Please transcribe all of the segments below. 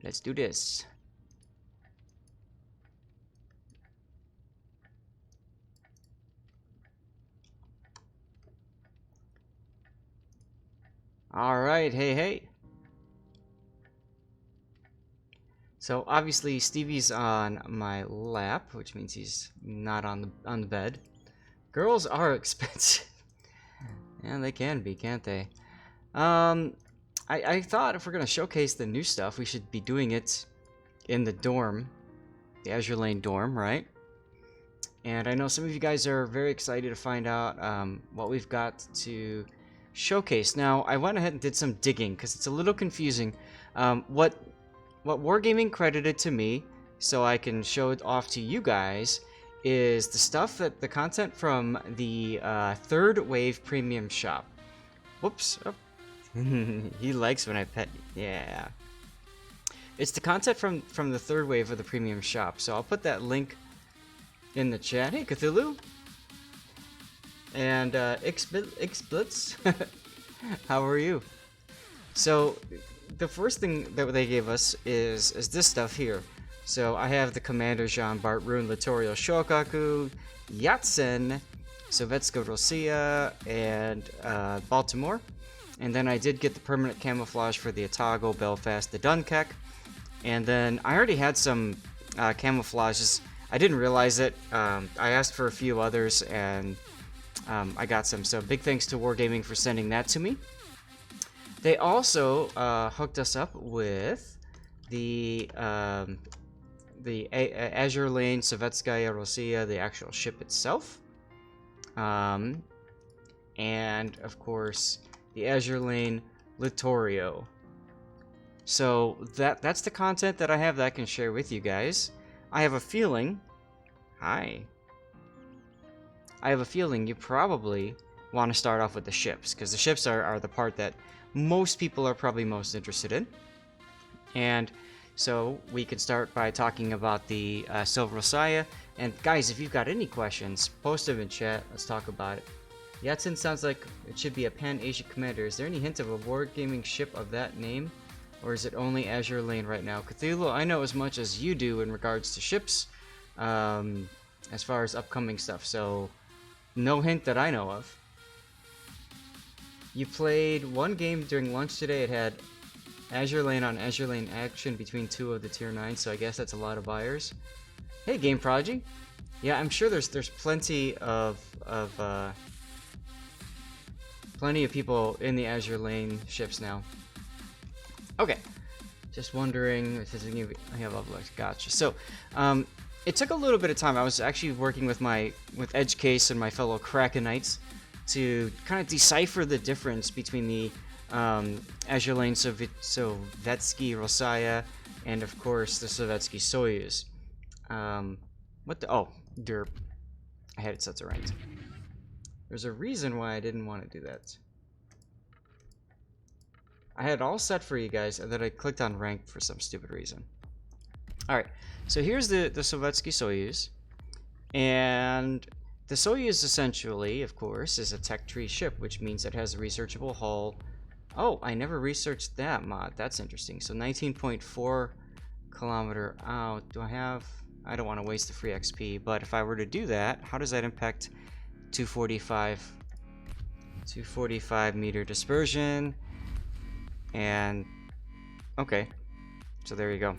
Let's do this. Alright, hey. So obviously Stevie's on my lap, which means he's not on the bed. Girls are expensive. Yeah, they can be, can't they? I thought if we're gonna showcase the new stuff, we should be doing it in the dorm, the Azure Lane dorm, right? And I know some of you guys are very excited to find out what we've got to showcase. Now, I went ahead and did some digging because it's a little confusing. What Wargaming credited to me, so I can show it off to you guys, is the stuff that the content from the third wave premium shop. Whoops. Oh. He likes when I pet. Yeah. It's the content from the third wave of the premium shop. So I'll put that link in the chat. Hey, Cthulhu. And Xblitz. How are you? So the first thing that they gave us is this stuff here. So I have the Commander Jean Bart Rune Littorio Shokaku, Yatsen, Sovetska Rossiya, and Baltimore. And then I did get the permanent camouflage for the Otago, Belfast, the Dunkirk. And then I already had some camouflages. I didn't realize it. I asked for a few others, and I got some. So big thanks to Wargaming for sending that to me. They also hooked us up with the Azure Lane Sovetskaya Rossiya, the actual ship itself. And of course, the Azure Lane Littorio. So that's the content that I have that I can share with you guys. I have a feeling... Hi. I have a feeling you probably want to start off with the ships, because the ships are the part that most people are probably most interested in. And so we can start by talking about the Silver Rossiya. And guys, if you've got any questions, post them in chat. Let's talk about it. Yatsen sounds like it should be a Pan-Asian commander. Is there any hint of a wargaming ship of that name? Or is it only Azure Lane right now? Cthulhu, I know as much as you do in regards to ships, as far as upcoming stuff. So, no hint that I know of. You played one game during lunch today. It had Azure Lane on Azure Lane action between two of the tier 9, so I guess that's a lot of buyers. Hey, Game Prodigy. Yeah, I'm sure there's plenty of people in the Azure Lane ships now. Okay, just wondering if there's any. I have uploads. Gotcha. So, it took a little bit of time. I was actually working with Edge Case and my fellow Krakenites to kind of decipher the difference between the Azure Lane Sovetski Rossiya and of course the Slovetsky Soyuz. What the? Oh, derp. I had it set to ranked. There's a reason why I didn't want to do that. I had it all set for you guys, and then I clicked on ranked for some stupid reason. Alright, so here's the Slovetsky Soyuz. And the Soyuz essentially, of course, is a tech tree ship, which means it has a researchable hull. Oh, I never researched that mod. That's interesting. So 19.4 kilometer out. I don't want to waste the free XP, but if I were to do that, how does that impact 245 meter dispersion? And okay, so there you go.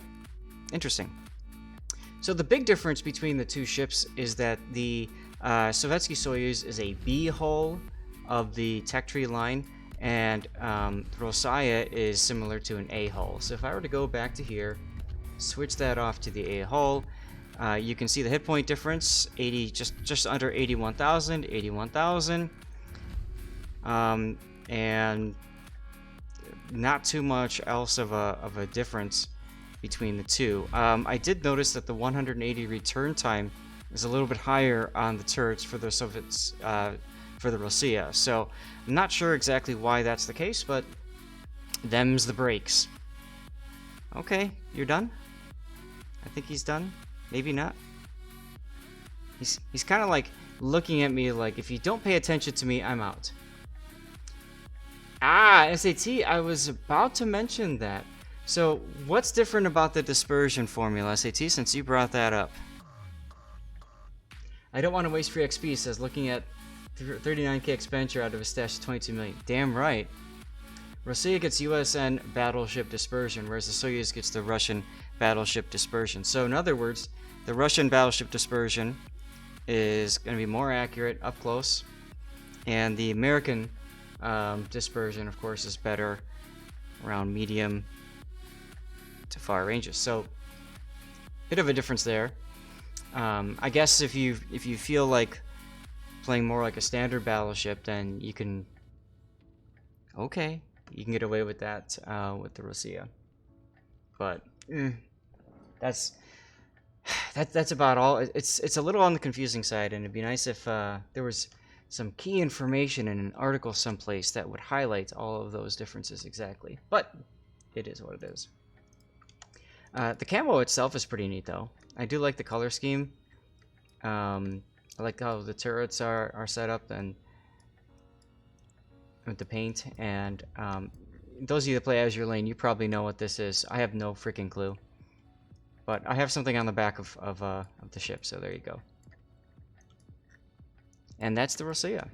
Interesting. So the big difference between the two ships is that the Sovetski Soyuz is a B hull of the tech tree line, and Rossiya is similar to an A hull. So if I were to go back to here, switch that off to the A hull, you can see the hit point difference, just under 81,000, 81,000, and not too much else of a difference between the two. I did notice that the 180 return time is a little bit higher on the turrets for the Soviets, for the Rossiya. So I'm not sure exactly why that's the case, but them's the breaks. Okay, you're done? I think he's done. Maybe not. He's kind of like looking at me like, if you don't pay attention to me, I'm out. Ah, SAT, I was about to mention that. So, what's different about the dispersion formula, SAT, since you brought that up? I don't want to waste free XP, says looking at 39k expenditure out of a stash of 22 million. Damn right. Russia gets USN battleship dispersion, whereas the Soyuz gets the Russian battleship dispersion. So, in other words, the Russian battleship dispersion is going to be more accurate up close, and the American dispersion, of course, is better around medium to far ranges. So, bit of a difference there. I guess if you feel like playing more like a standard battleship, then you can get away with that with the Russia. But that's about all. It's a little on the confusing side, and it'd be nice if there was some key information in an article someplace that would highlight all of those differences exactly. But it is what it is. The camo itself is pretty neat, though. I do like the color scheme. I like how the turrets are set up and with the paint. And those of you that play Azure Lane, you probably know what this is. I have no freaking clue. But I have something on the back of the ship, so there you go. And that's the Russia.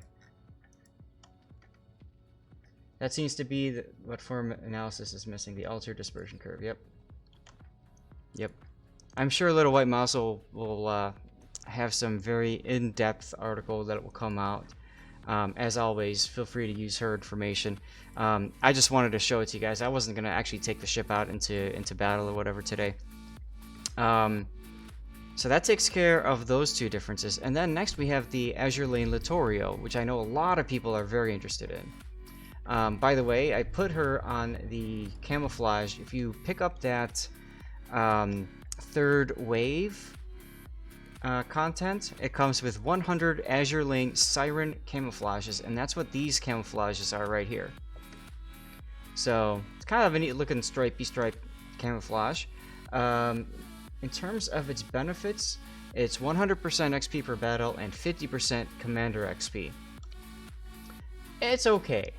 That seems to be what form analysis is missing. The alter dispersion curve. Yep. I'm sure Little White Mouse will have some very in-depth article that will come out. As always, feel free to use her information. I just wanted to show it to you guys. I wasn't going to actually take the ship out into battle or whatever today. So that takes care of those two differences. And then next we have the Azur Lane Littorio, which I know a lot of people are very interested in. By the way, I put her on the Camouflage. If you pick up that third wave content, it comes with 100 Azur Lane Siren camouflages, and that's what these camouflages are right here. So it's kind of a neat looking stripy stripe camouflage. In terms of its benefits, it's 100% XP per battle and 50% commander XP. It's okay.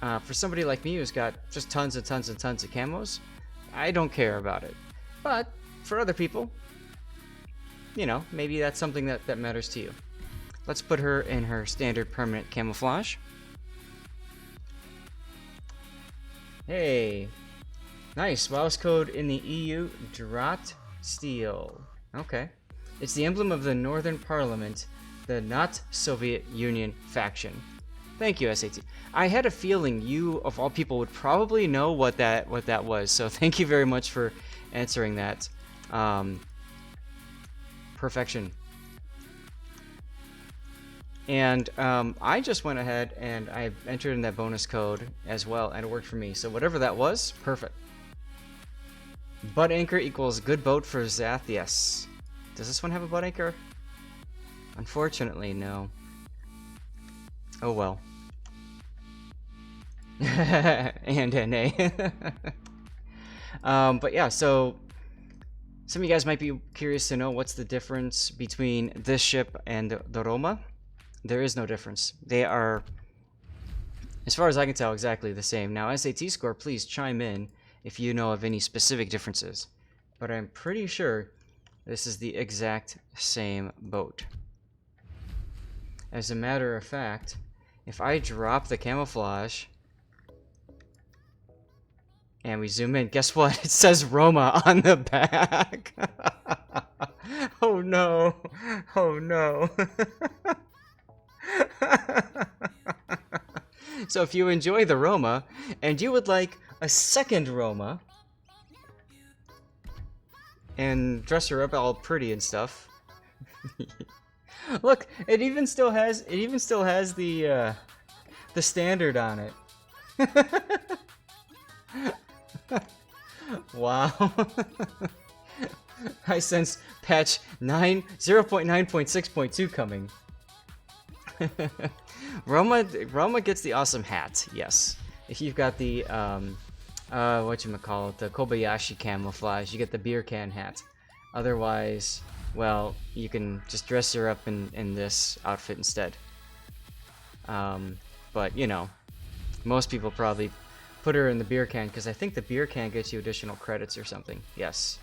For somebody like me who's got just tons and tons and tons of camos, I don't care about it. But for other people, you know, maybe that's something that matters to you. Let's put her in her standard permanent camouflage. Hey, nice. Mouse code in the EU, Drat Steel. Okay. It's the emblem of the Northern Parliament, the not Soviet Union faction. Thank you, SAT. I had a feeling you, of all people, would probably know what that was, so thank you very much for answering that. Perfection. And I just went ahead and I entered in that bonus code as well, and it worked for me. So whatever that was, perfect. Butt anchor equals good boat for Zath. Yes. Does this one have a butt anchor? Unfortunately, no. Oh well. And NA. But yeah, so some of you guys might be curious to know what's the difference between this ship and the Roma. There is no difference. They are, as far as I can tell, exactly the same. Now, SAT score, please chime in if you know of any specific differences. But I'm pretty sure this is the exact same boat. As a matter of fact, if I drop the camouflage and we zoom in, guess what? It says Roma on the back. Oh no. Oh no. So if you enjoy the Roma and you would like a second Roma and dress her up all pretty and stuff. Look, it even still has the standard on it. Wow. I sense patch 0.9.6.2 coming. Roma gets the awesome hat, yes. If you've got the whatchamacallit, the Kobayashi camouflage, you get the beer can hat. Otherwise, well, you can just dress her up in this outfit instead. But you know, most people probably put her in the beer can, because I think the beer can gets you additional credits or something. Yes.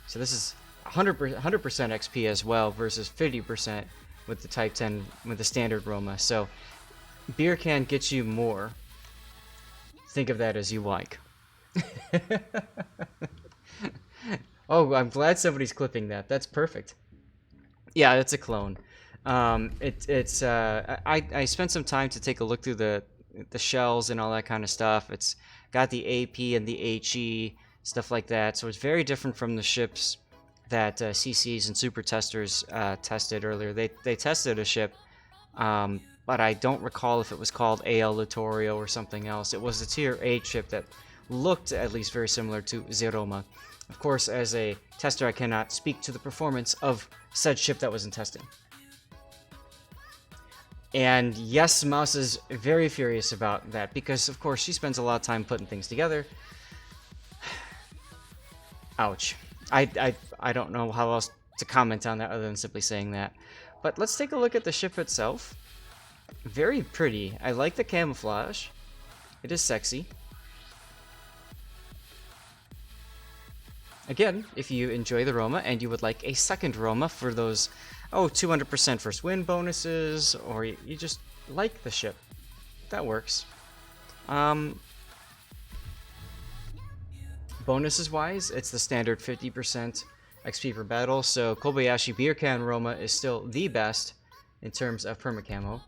So this is 100% XP as well versus 50% with the Type 10 with the standard Roma. So beer can gets you more. Think of that as you like. Oh, I'm glad somebody's clipping that. That's perfect. Yeah, it's a clone. I spent some time to take a look through the shells and all that kind of stuff. It's got the AP and the HE, stuff like that. So it's very different from the ships that CCs and super testers tested earlier. They tested a ship, but I don't recall if it was called AL Littorio or something else. It was a tier 8 ship that looked at least very similar to Zeroma. Of course, as a tester, I cannot speak to the performance of said ship that was in testing. And yes, Mouse is very furious about that because, of course, she spends a lot of time putting things together. Ouch. I don't know how else to comment on that other than simply saying that. But let's take a look at the ship itself. Very pretty. I like the camouflage. It is sexy. Again, if you enjoy the Roma and you would like a second Roma for those, 200% first win bonuses, or you just like the ship, that works. Bonuses wise, it's the standard 50% XP per battle, so Kobayashi Beer Can Roma is still the best in terms of permacamo.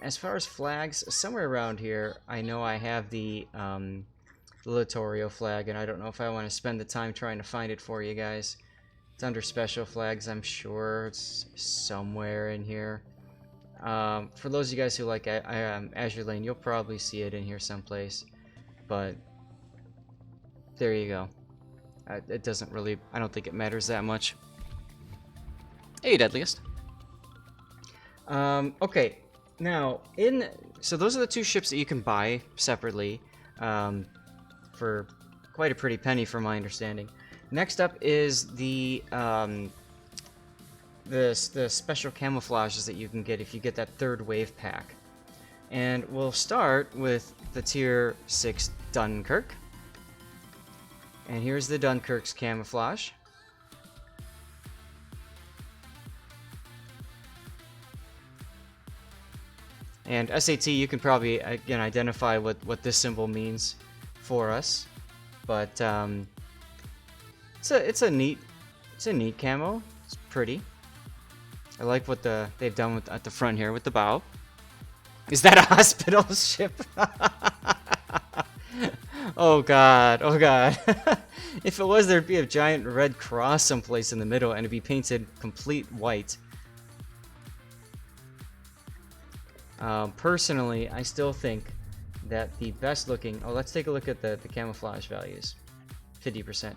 As far as flags, somewhere around here, I know I have the Littorio flag, and I don't know if I want to spend the time trying to find it for you guys. It's under special flags, I'm sure. It's somewhere in here. For those of you guys who like Azure Lane, you'll probably see it in here someplace. But there you go. It doesn't really, I don't think it matters that much. Hey, Deadliest. Okay, now, so those are the two ships that you can buy separately. For quite a pretty penny, from my understanding. Next up is the special camouflages that you can get if you get that third wave pack. And we'll start with the tier 6 Dunkirk. And here's the Dunkirk's camouflage. And SAT, you can probably again identify what this symbol means for us, but it's a neat camo. It's pretty. I like what they've done at the front here with the bow. Is that a hospital ship? Oh god, oh god. If it was, there'd be a giant red cross someplace in the middle and it'd be painted complete white. Personally, I still think that the best looking, let's take a look at the camouflage values. 50%.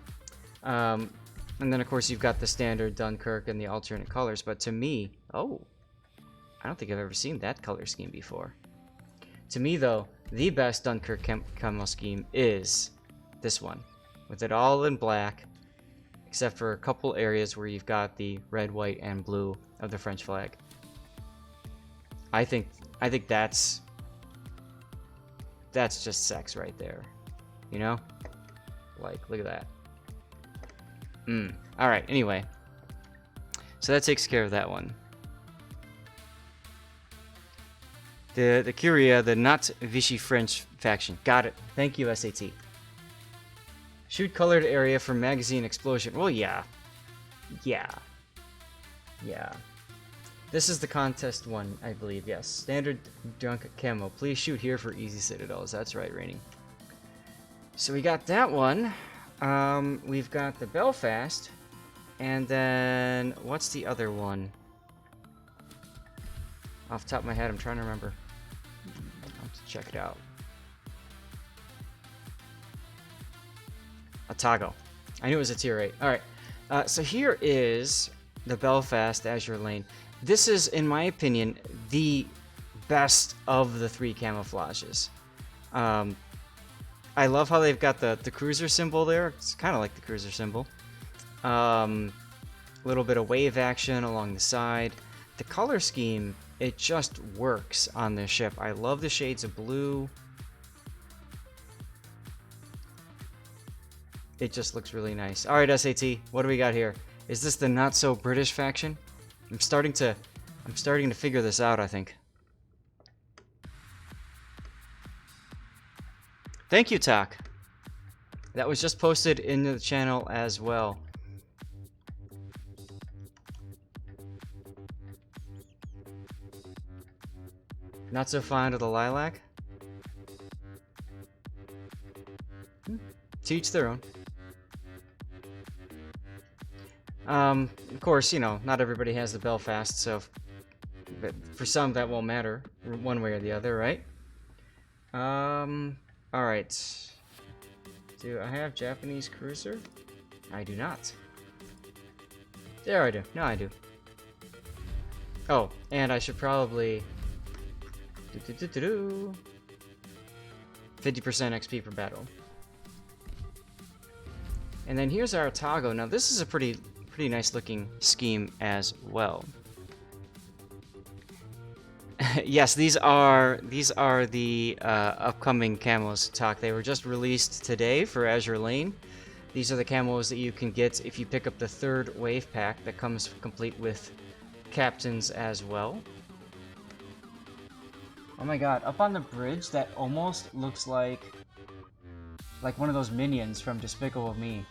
And then of course you've got the standard Dunkirk and the alternate colors, but to me, I don't think I've ever seen that color scheme before. To me though, the best Dunkirk camo scheme is this one, with it all in black, except for a couple areas where you've got the red, white, and blue of the French flag. I think that's just sex right there, you know? Like, look at that. Alright, anyway. So that takes care of that one. The Curia, the not Vichy French faction. Got it. Thank you, SAT. Shoot colored area for magazine explosion. Well, yeah. Yeah. This is the contest one, I believe, yes. Standard junk camo. Please shoot here for easy citadels. That's right, Rainy. So we got that one. We've got the Belfast. And then, what's the other one? Off the top of my head, I'm trying to remember. I'll have to check it out. Otago. I knew it was a tier 8. Alright, so here is the Belfast Azure Lane. This is, in my opinion, the best of the three camouflages. I love how they've got the cruiser symbol there. It's kind of like the cruiser symbol. A little bit of wave action along the side. The color scheme, it just works on this ship. I love the shades of blue. it just looks really nice. All right, SAT, what do we got here? Is this the not so British faction? I'm starting to figure this out, I think. Thank you, Tak. That was just posted in the channel as well. Not so fond of the lilac? To each their own. Of course, you know, not everybody has the Belfast, so but for some that won't matter one way or the other, right? Alright. Do I have Japanese cruiser? I do not. There I do. No, I do. Oh, and I should probably 50% XP per battle. And then here's our Otago. Now this is a pretty nice looking scheme as well. Yes, these are the upcoming camos, Tak. They were just released today for Azur Lane. These are the camos that you can get if you pick up the 3rd wave pack that comes complete with captains as well. Oh my god, up on the bridge that almost looks like one of those minions from Despicable Me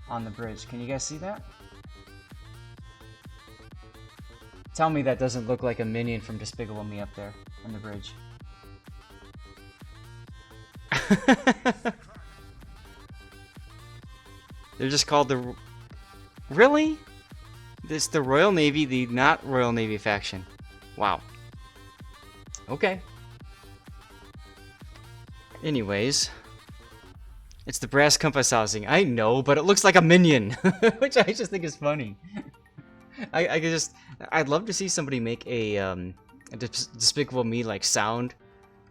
on the bridge. Can you guys see that? Tell me that doesn't look like a minion from Despicable Me up there on the bridge. They're just called the... Really? This the Royal Navy, the not Royal Navy faction. Wow. Okay. Anyways. It's the brass compass housing. I know, but it looks like a minion. Which I just think is funny. I'd love to see somebody make a Despicable Me like sound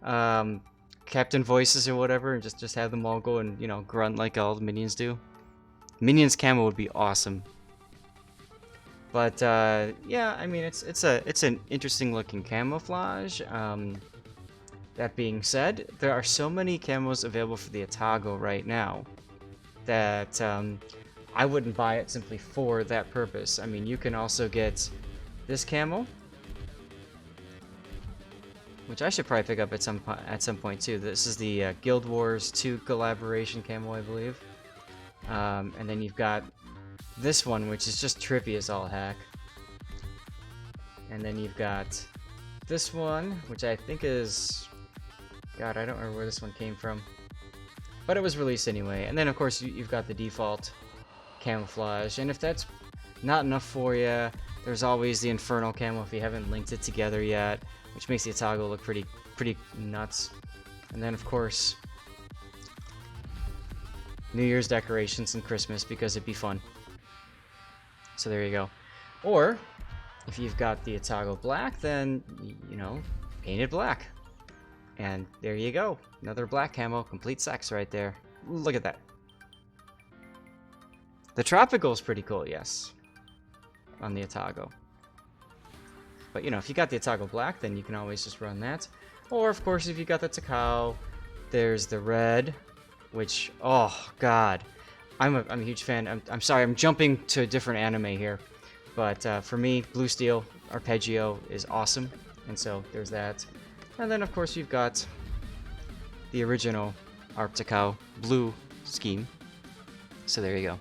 captain voices or whatever, and just have them all go and, you know, grunt like all the minions do. Minions camo would be awesome. But yeah, I mean it's an interesting looking camouflage. That being said, there are so many camos available for the Otago right now that I wouldn't buy it simply for that purpose. I mean, you can also get this camo, which I should probably pick up at some point too. This is the Guild Wars 2 collaboration camo, I believe. And then you've got this one, which is just trippy as all heck. And then you've got this one, which I think is... God, I don't remember where this one came from. But it was released anyway. And then, of course, you've got the default camouflage. And if that's not enough for you, there's always the Infernal camo if you haven't linked it together yet, which makes the Otago look pretty nuts. And then, of course, New Year's decorations and Christmas, because it'd be fun. So there you go. Or, if you've got the Otago black, then, you know, paint it black. And there you go. Another black camo, complete sex right there. Look at that. The Tropical is pretty cool, yes. On the Otago. But, you know, if you got the Otago black, then you can always just run that. Or, of course, if you got the Takao, there's the red, which, oh, God. I'm a huge fan. I'm sorry, I'm jumping to a different anime here. But for me, Blue Steel Arpeggio is awesome. And so, there's that. And then, of course, you've got the original Arcticao blue scheme. So there you go.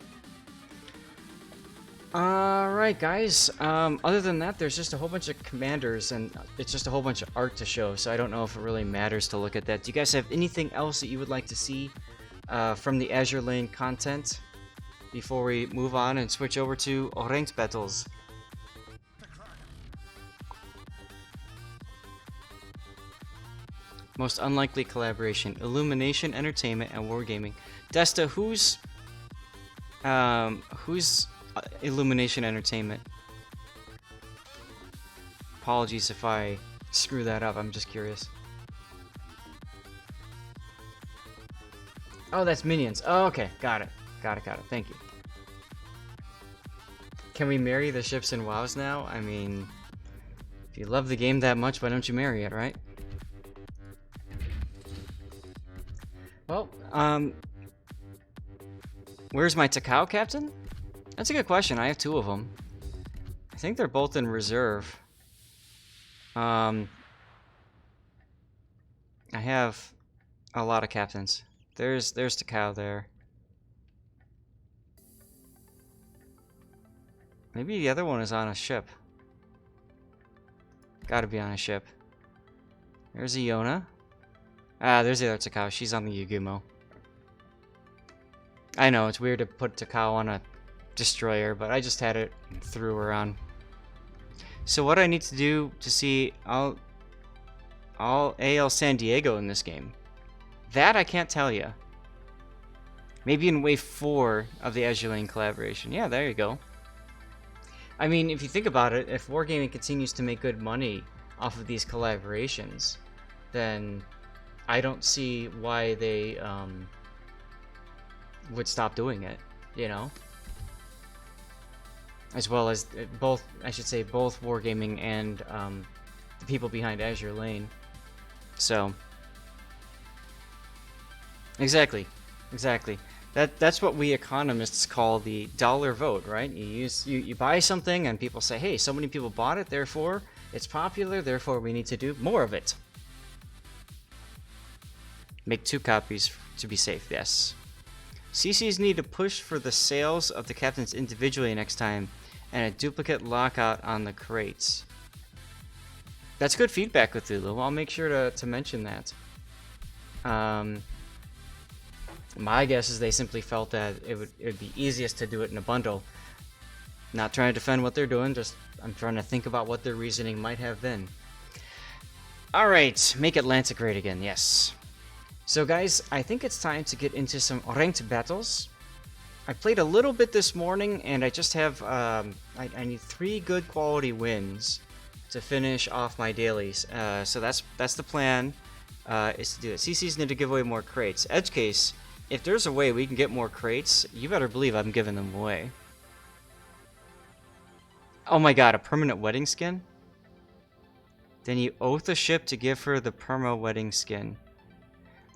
Alright, guys. Other than that, there's just a whole bunch of commanders, and it's just a whole bunch of art to show, so I don't know if it really matters to look at that. Do you guys have anything else that you would like to see from the Azure Lane content before we move on and switch over to ranked battles? Most unlikely collaboration: Illumination Entertainment and Wargaming. Desta, who's Illumination Entertainment? Apologies if I screw that up. I'm just curious. Oh, that's Minions. Oh, okay, got it. Got it. Thank you. Can we marry the ships in WoWs now? I mean, if you love the game that much, why don't you marry it, right? Well, Where's my Takao captain? That's a good question. I have 2 of them. I think they're both in reserve. I have a lot of captains. There's Takao there. Maybe the other one is on a ship. Gotta be on a ship. There's Iona. Ah, there's the other Takao. She's on the Yugumo. I know, it's weird to put Takao on a destroyer, but I just had it and threw her on. So what I need to do to see all AL San Diego in this game, that I can't tell you. Maybe in Wave 4 of the Azure Lane collaboration. Yeah, there you go. I mean, if you think about it, if Wargaming continues to make good money off of these collaborations, then I don't see why they would stop doing it, you know? As well as both, I should say, both Wargaming and the people behind Azure Lane. So, exactly. That's what we economists call the dollar vote, right? You buy something and people say, hey, so many people bought it, therefore it's popular, therefore we need to do more of it. Make 2 copies to be safe, yes. CCs need to push for the sales of the captains individually next time, and a duplicate lockout on the crates. That's good feedback, Cthulhu. I'll make sure to mention that. My guess is they simply felt that it would be easiest to do it in a bundle. Not trying to defend what they're doing, just I'm trying to think about what their reasoning might have been. Alright, make Atlantic great again, yes. So guys, I think it's time to get into some ranked battles. I played a little bit this morning, and I just have, I need 3 good quality wins to finish off my dailies. So that's the plan, is to do it. CCs need to give away more crates. Edge case, if there's a way we can get more crates, you better believe I'm giving them away. Oh my god, a permanent wedding skin? Then you oath a ship to give her the perma wedding skin.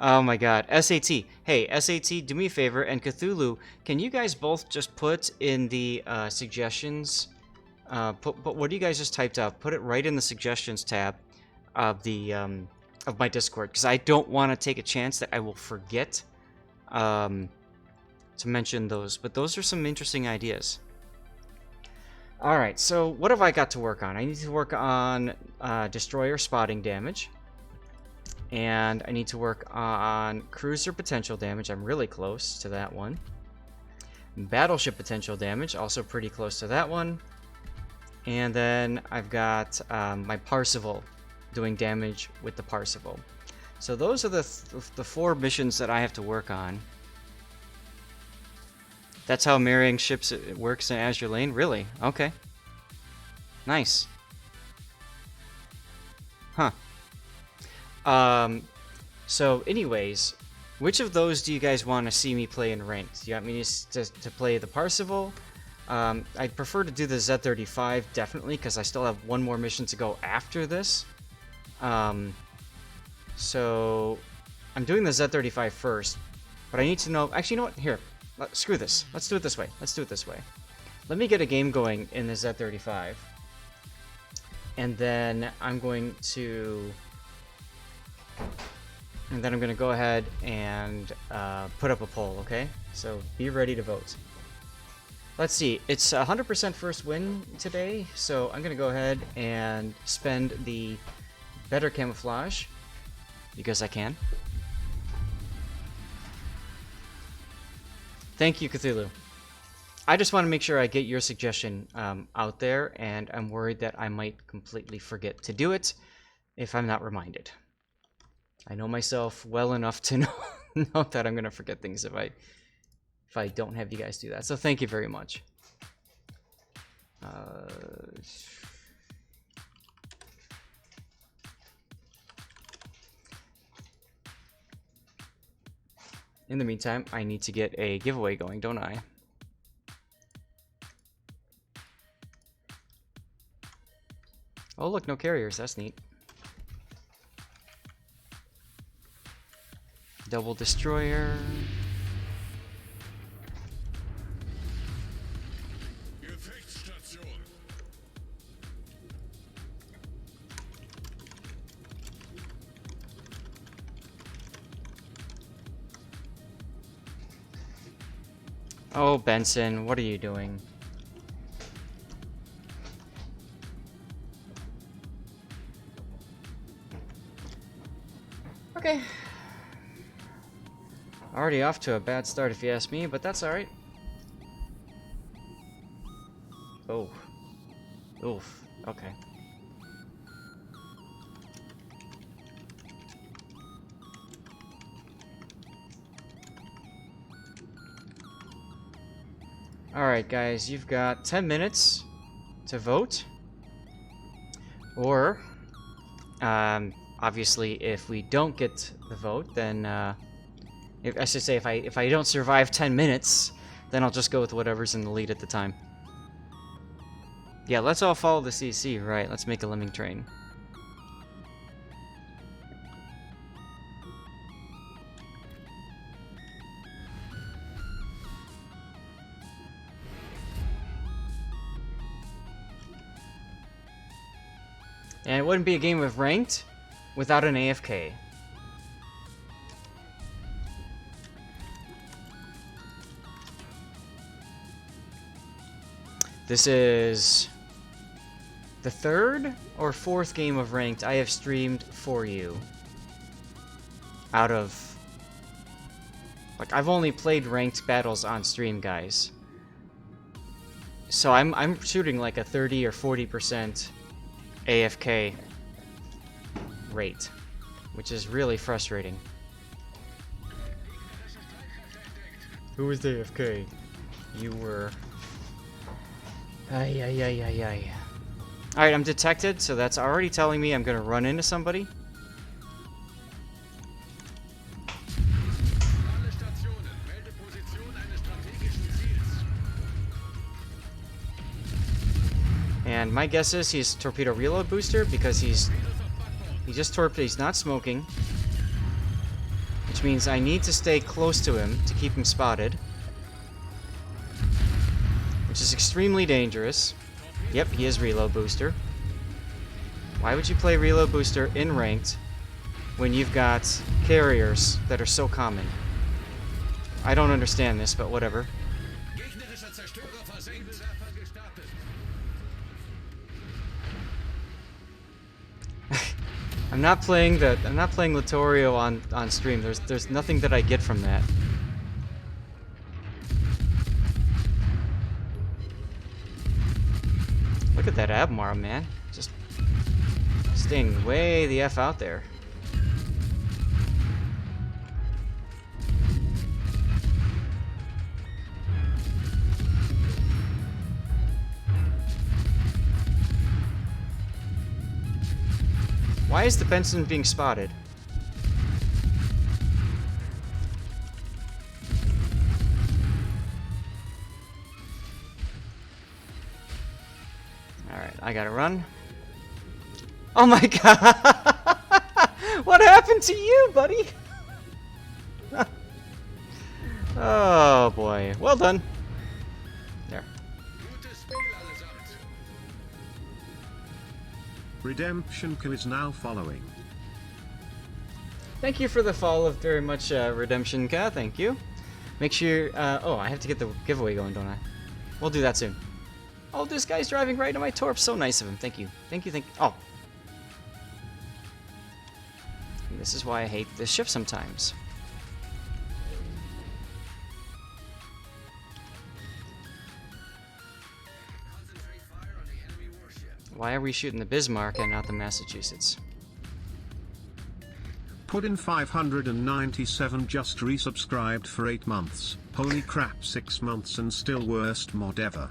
Oh my god. SAT. Hey, SAT, do me a favor, and Cthulhu, can you guys both just put in the suggestions, put what you guys just typed up, put it right in the suggestions tab of the of my Discord, because I don't want to take a chance that I will forget to mention those, but those are some interesting ideas. Alright, so what have I got to work on? I need to work on destroyer spotting damage. And I need to work on cruiser potential damage. I'm really close to that one. Battleship potential damage, also pretty close to that one. And then I've got my Parseval doing damage with the Parseval. So those are the 4 missions that I have to work on. That's how marrying ships works in Azure Lane? Really? Okay. Nice. Huh. So anyways, which of those do you guys want to see me play in ranked? Do you want me to play the Parseval? I'd prefer to do the Z35, definitely, because I still have 1 more mission to go after this. So I'm doing the Z35 first, but I need to know... Actually, you know what? Here, screw this. Let's do it this way. Let me get a game going in the Z35. And then I'm going to... go ahead and put up a poll, okay? So be ready to vote. Let's see, it's 100% first win today, so I'm going to go ahead and spend the better camouflage, because I can. Thank you, Cthulhu. I just want to make sure I get your suggestion out there, and I'm worried that I might completely forget to do it if I'm not reminded. I know myself well enough to know that I'm gonna forget things if I don't have you guys do that. So thank you very much. In the meantime, I need to get a giveaway going, don't I? Oh look, no carriers. That's neat. Double destroyer. Oh, Benson, what are you doing? Okay. Already off to a bad start if you ask me, but that's alright. Oh. Oof. Okay. Alright guys, you've got 10 minutes to vote. Or, obviously if we don't get the vote, then, I should say if I don't survive 10 minutes, then I'll just go with whatever's in the lead at the time. Yeah, let's all follow the CC, right? Let's make a lemming train. And it wouldn't be a game of ranked without an AFK. This is the third or fourth game of ranked I have streamed for you. Out of... Like, I've only played ranked battles on stream, guys. So I'm shooting like a 30 or 40% AFK rate, which is really frustrating. Who was the AFK? You were... Ay, ay, ay, ay, ay. Alright, I'm detected, so that's already telling me I'm gonna run into somebody. And my guess is he's torpedo reload booster because he just torpedoed. He's not smoking, which means I need to stay close to him to keep him spotted, which is extremely dangerous. Yep, he is reload booster. Why would you play reload booster in ranked when you've got carriers that are so common? I don't understand this, but whatever. I'm not playing Littorio on stream. There's nothing that I get from that. Look at that Abmar, man. Just staying way the F out there. Why is the Benson being spotted? Alright, I gotta run. Oh my god! What happened to you, buddy? Oh boy. Well done. There. Redemption Q is now following. Thank you for the follow very much, Redemption Ka. Thank you. Make sure. Oh, I have to get the giveaway going, don't I? We'll do that soon. Oh, this guy's driving right into my torp. So nice of him. Thank you. Thank you. Thank you. Oh. And this is why I hate this ship sometimes. Why are we shooting the Bismarck and not the Massachusetts? Puddin 597 just resubscribed for 8 months. Holy crap, 6 months and still worst mod ever.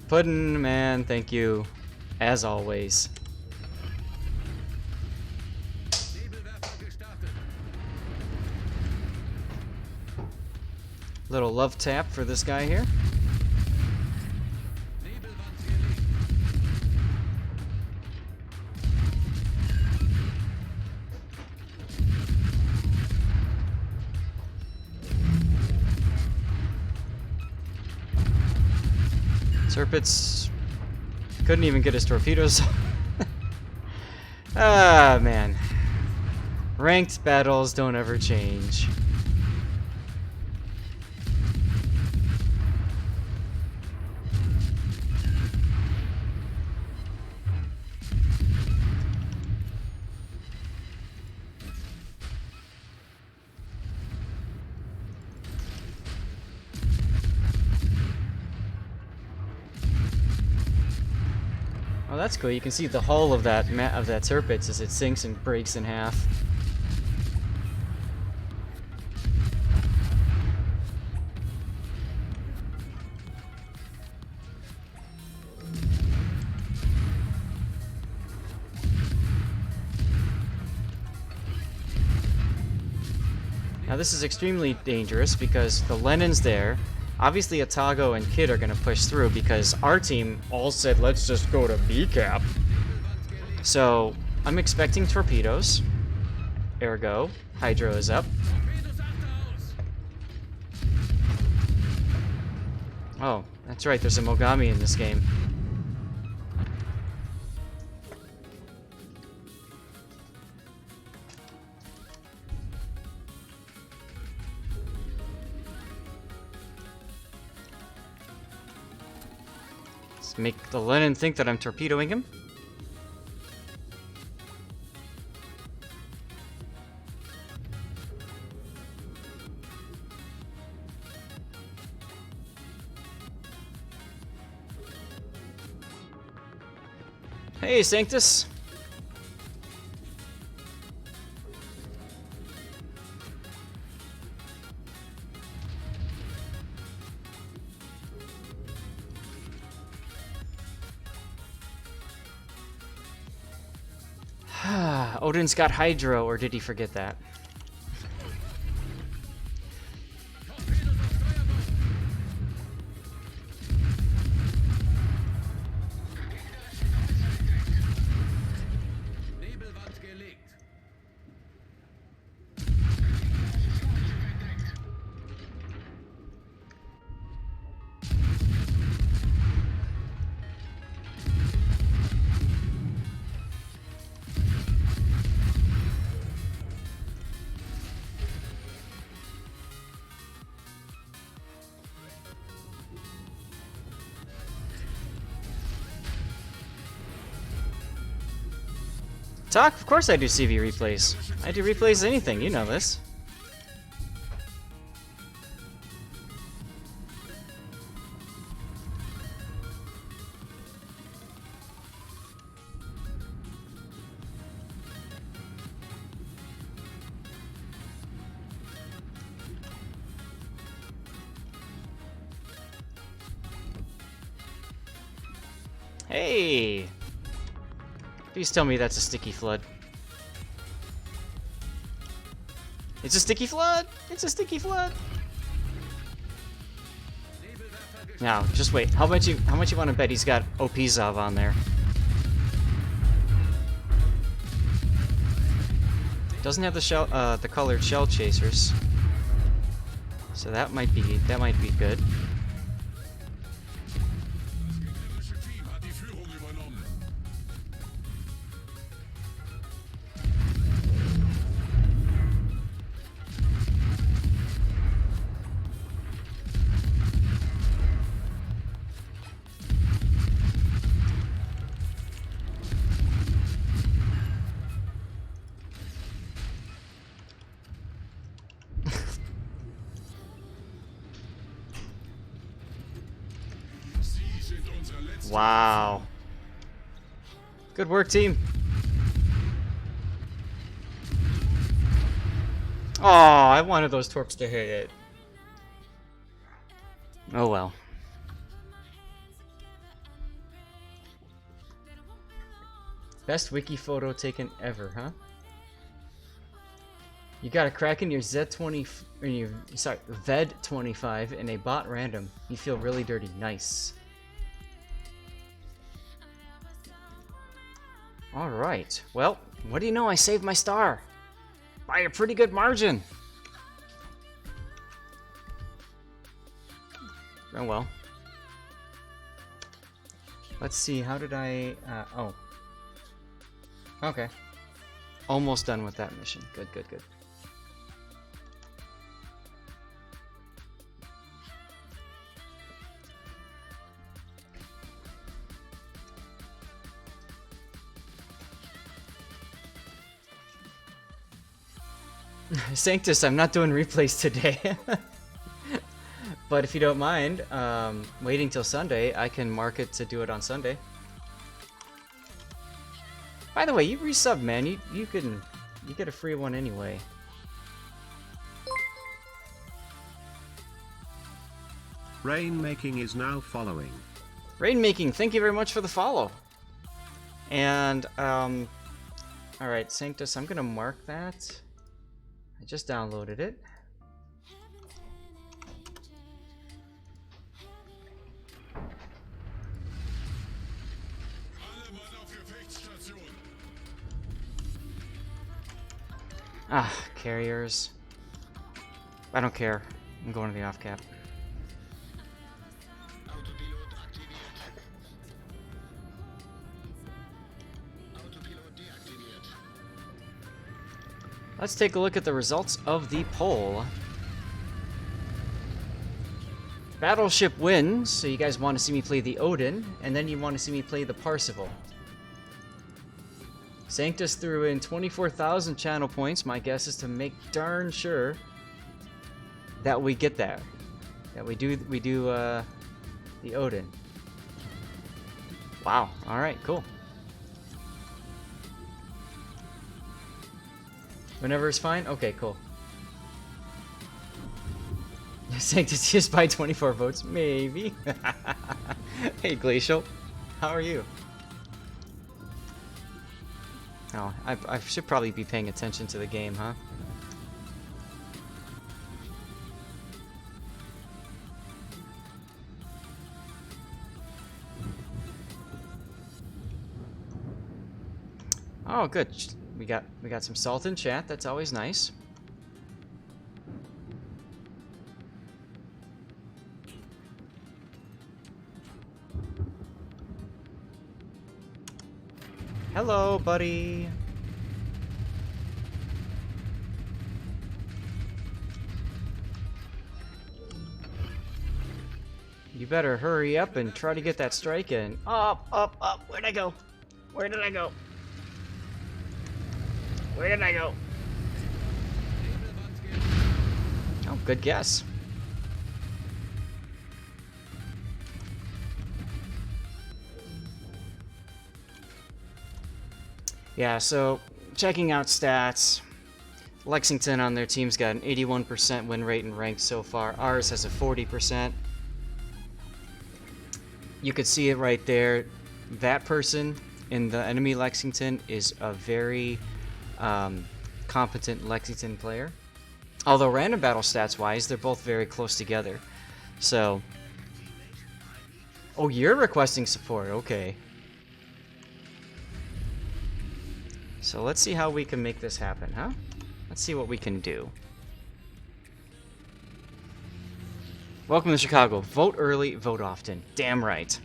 Puddin, man, thank you. As always. Little love tap for this guy here. Serpents couldn't even get his torpedoes. Ah, man. Ranked battles don't ever change. Oh, that's cool. You can see the hull of that Tirpitz as it sinks and breaks in half. Now this is extremely dangerous because the Lenin's there. Obviously Atago and Kid are going to push through because our team all said, let's just go to B-cap. So, I'm expecting torpedoes. Ergo, Hydro is up. Oh, that's right, there's a Mogami in this game. Make the Lenin think that I'm torpedoing him. Hey, Sanctus. Odin's got Hydro, or did he forget that? Talk? Of course I do CV replays. I do replays anything, you know this. Hey! Please tell me that's a sticky flood. It's a sticky flood! It's a sticky flood! Now, just wait. How much you want to bet he's got OP Zav on there? Doesn't have the colored shell chasers. So that might be good. Wow. Good work, team. Oh, I wanted those torps to hit it. Oh well. Best wiki photo taken ever, huh? You got a crack in your Z20 or your VED25 in a bot random. You feel really dirty. Nice. Alright, well, what do you know? I saved my star. By a pretty good margin. Oh well. Let's see, how did I... oh. Okay. Almost done with that mission. Good, good, good. Sanctus, I'm not doing replays today. But if you don't mind, waiting till Sunday, I can mark it to do it on Sunday. By the way, you resub, man. You get a free one anyway. Rainmaking is now following. Rainmaking, thank you very much for the follow. And alright, Sanctus, I'm gonna mark that. I just downloaded it. Ah, carriers. I don't care. I'm going to the off cap. Let's take a look at the results of the poll. Battleship wins, so you guys want to see me play the Odin, and then you want to see me play the Parseval. Sanctus threw in 24,000 channel points. My guess is to make darn sure that we get that. That we do the Odin. Wow. All right. Cool. Whenever it's fine. Okay. Cool. Sanctus just by 24 votes, maybe. Hey, Glacial. How are you? Oh, I should probably be paying attention to the game, huh? Oh, good. We got some salt in chat. That's always nice. Hello, buddy. You better hurry up and try to get that strike in. Up, up, up. Where'd I go? Where did I go? Where did I go? Oh, good guess. Yeah, so checking out stats, Lexington on their team's got an 81% win rate in ranked so far. Ours has a 40%. You could see it right there. That person in the enemy Lexington is a very competent Lexington player. Although random battle stats wise, they're both very close together. So, oh, you're requesting support. Okay. So let's see how we can make this happen, huh? Let's see what we can do. Welcome to Chicago. Vote early, vote often. Damn right.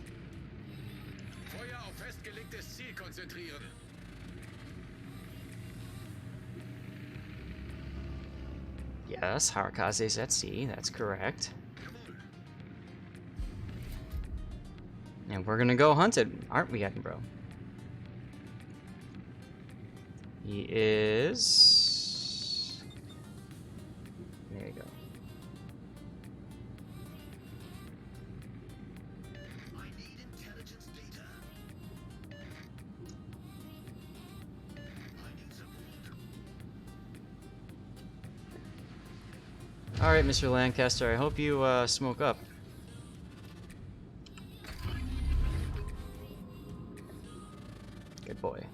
Yes, Harakaze's at sea. That's correct. And we're gonna go hunt it, aren't we, Edinburgh? He is... There you go. I need intelligence data. I need support. Alright, Mr. Lancaster, I hope you smoke up. Good boy.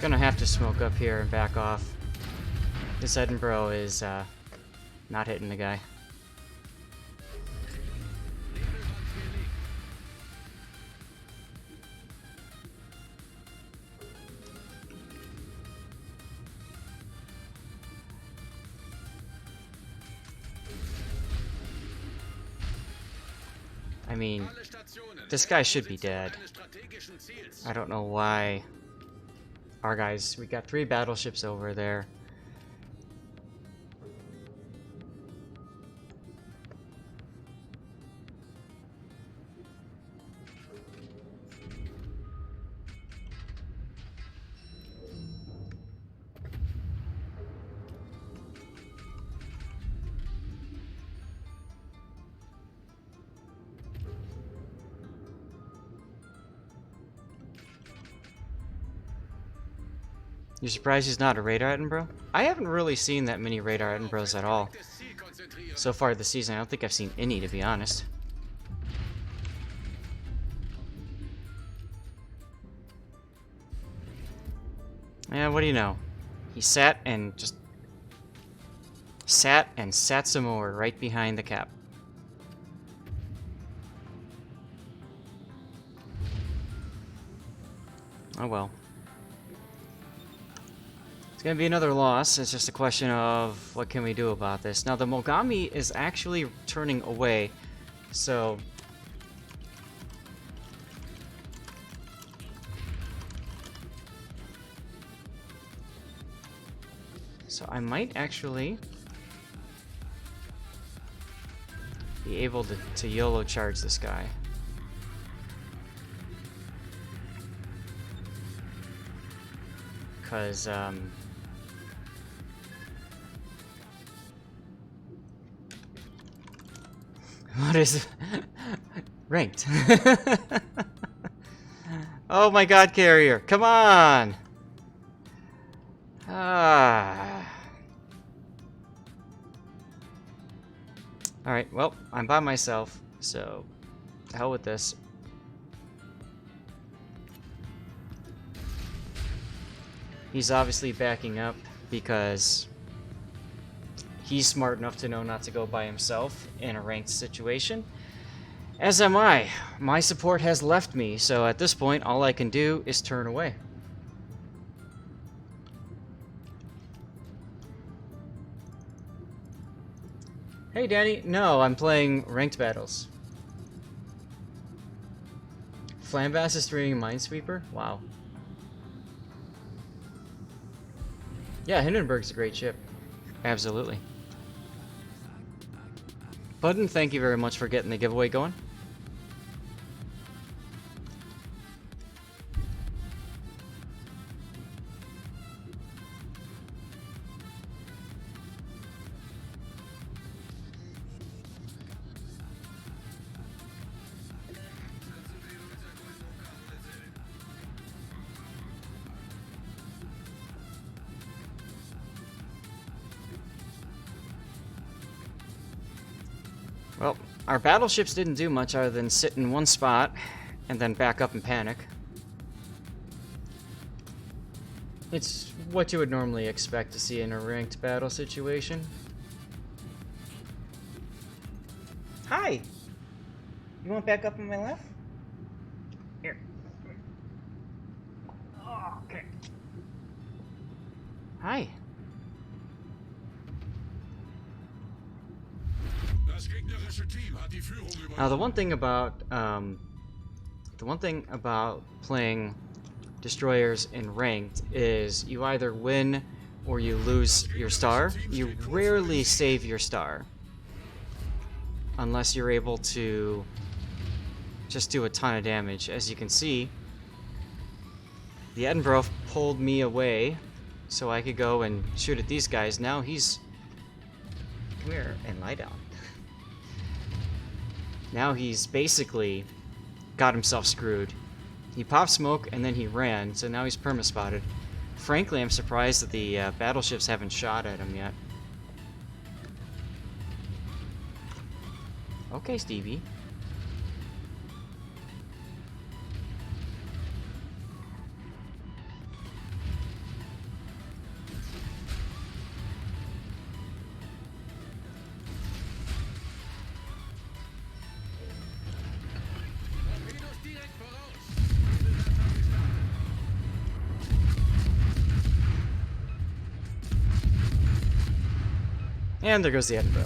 Gonna have to smoke up here and back off. This Edinburgh is not hitting the guy. I mean, this guy should be dead. I don't know why our guys. We got 3 battleships over there. You're surprised he's not a radar Edinburgh? I haven't really seen that many radar Edinburghs at all so far this season. I don't think I've seen any, to be honest. Yeah, what do you know? He sat some more right behind the cap. Oh well. It's going to be another loss. It's just a question of what can we do about this. Now, the Mogami is actually turning away, so... So I might actually be able to YOLO charge this guy. Because, what is it? Ranked. Oh my god, carrier. Come on! Ah. Alright, well, I'm by myself, so to hell with this. He's obviously backing up because he's smart enough to know not to go by himself in a ranked situation. As am I. My support has left me, so at this point, all I can do is turn away. Hey, Danny. No, I'm playing ranked battles. Flambass is streaming Minesweeper? Wow. Yeah, Hindenburg's a great ship. Absolutely. Button, thank you very much for getting the giveaway going. Well, our battleships didn't do much other than sit in one spot and then back up and panic. It's what you would normally expect to see in a ranked battle situation. Hi! You want back up on my left? Here. Oh, okay. Hi. Now the one thing about playing destroyers in ranked is you either win or you lose your star. You rarely save your star unless you're able to just do a ton of damage. As you can see, the Edinburgh pulled me away so I could go and shoot at these guys. Now he's... Come here and lie down. Now he's basically got himself screwed. He popped smoke and then he ran, so now he's perma-spotted. Frankly, I'm surprised that the battleships haven't shot at him yet. Okay, Stevie. And there goes the Edinburgh.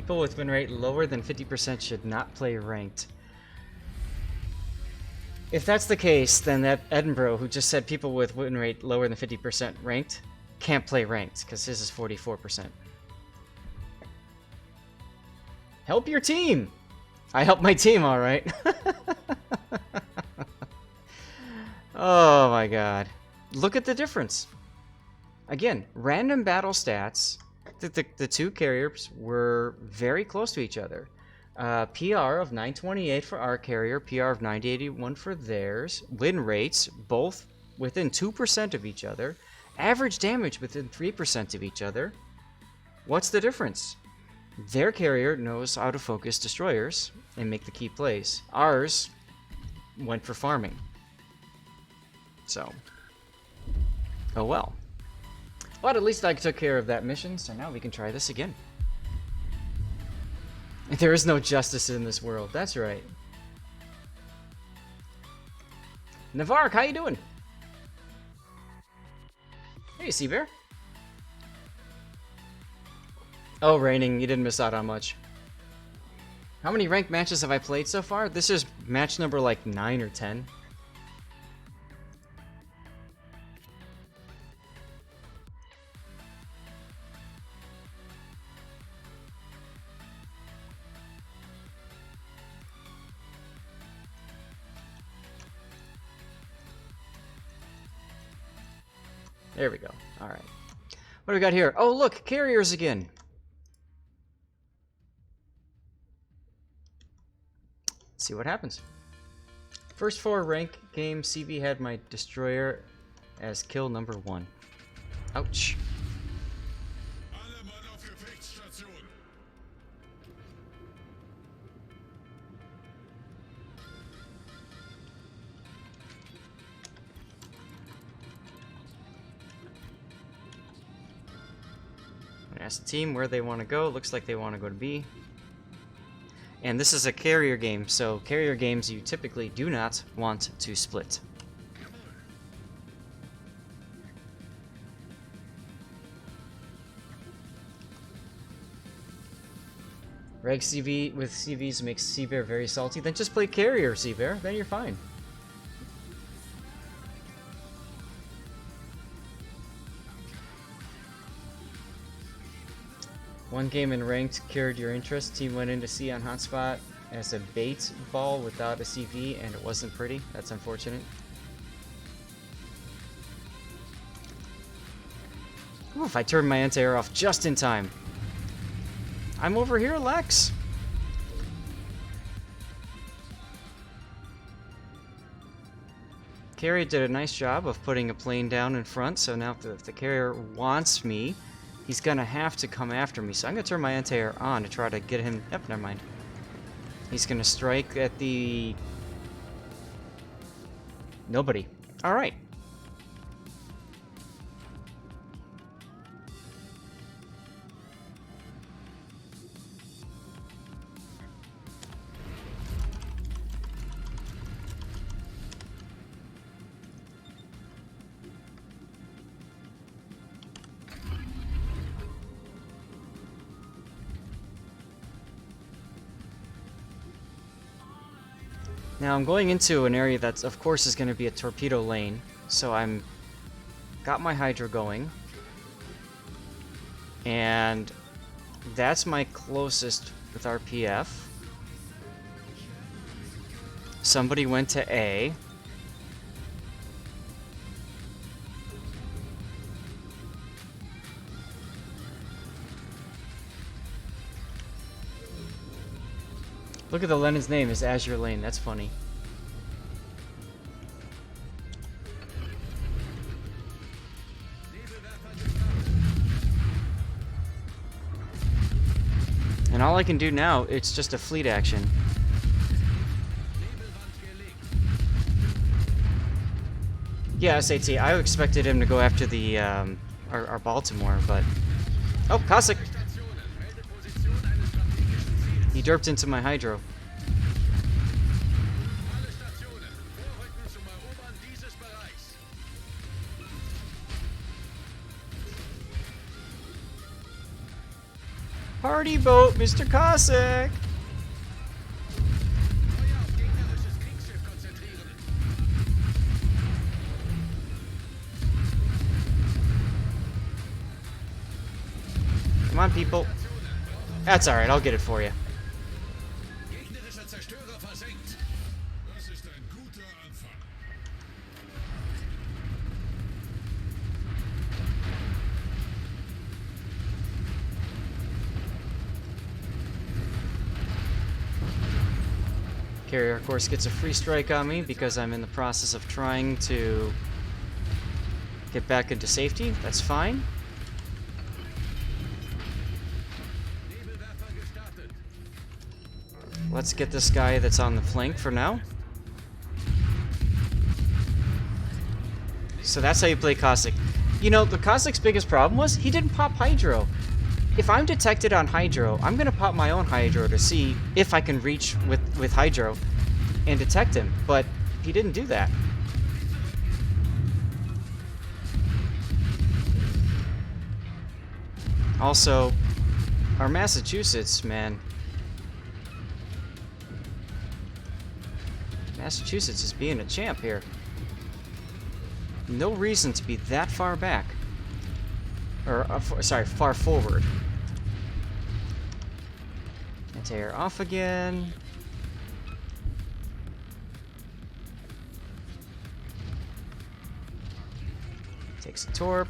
People with win rate lower than 50% should not play ranked. If that's the case, then that Edinburgh, who just said people with win rate lower than 50% ranked, can't play ranked, because his is 44%. Help your team! I help my team, alright. Oh my god. Look at the difference. Again, random battle stats. The two carriers were very close to each other. PR of 928 for our carrier, PR of 981 for theirs. Win rates, both within 2% of each other. Average damage within 3% of each other. What's the difference? Their carrier knows how to focus destroyers and make the key plays. Ours went for farming. So, oh well. But at least I took care of that mission, so now we can try this again. There is no justice in this world, that's right. Navark, how you doing? Hey, Seabear. Oh, Raining, you didn't miss out on much. How many ranked matches have I played so far? This is match number like 9 or 10. There we go. All right. What do we got here? Oh, look, carriers again. Let's see what happens. First 4 rank game, CV had my destroyer as kill number 1. Ouch. Ask the team where they want to go. Looks like they want to go to B. And this is a carrier game, so carrier games you typically do not want to split. Reg CV with CVs makes Seabear very salty. Then just play carrier, Seabear. Then you're fine. One game in ranked cured your interest. Team went into C on hotspot as a bait ball without a CV, and it wasn't pretty. That's unfortunate. Oof, I turned my anti-air off just in time. I'm over here, Lex. Carrier did a nice job of putting a plane down in front, so now if the carrier wants me, he's gonna have to come after me, so I'm gonna turn my anti-air on to try to get him. Yep, never mind. He's gonna strike at the... Nobody. Alright. Now I'm going into an area that's, of course, is going to be a torpedo lane, so I'm got my Hydra going, and that's my closest with RPF. Somebody went to A. Look at the Lenin's name is Azur Lane. That's funny. And all I can do now, it's just a fleet action. Yeah, SAT. I expected him to go after the our Baltimore, but oh, Cossack. He derped into my Hydro. party boat, Mr. Cossack! Come on, people. That's alright, I'll get it for you. Carrier, of course, gets a free strike on me because I'm in the process of trying to get back into safety. That's fine. Let's get this guy that's on the flank for now. So that's how you play Cossack. You know, the Cossack's biggest problem was he didn't pop Hydro. If I'm detected on Hydro, I'm gonna pop my own Hydro to see if I can reach with Hydro and detect him, but he didn't do that. Also, our Massachusetts, man. Massachusetts is being a champ here. No reason to be that far back. Or, sorry, far forward. Anti-air off again. Takes a torp.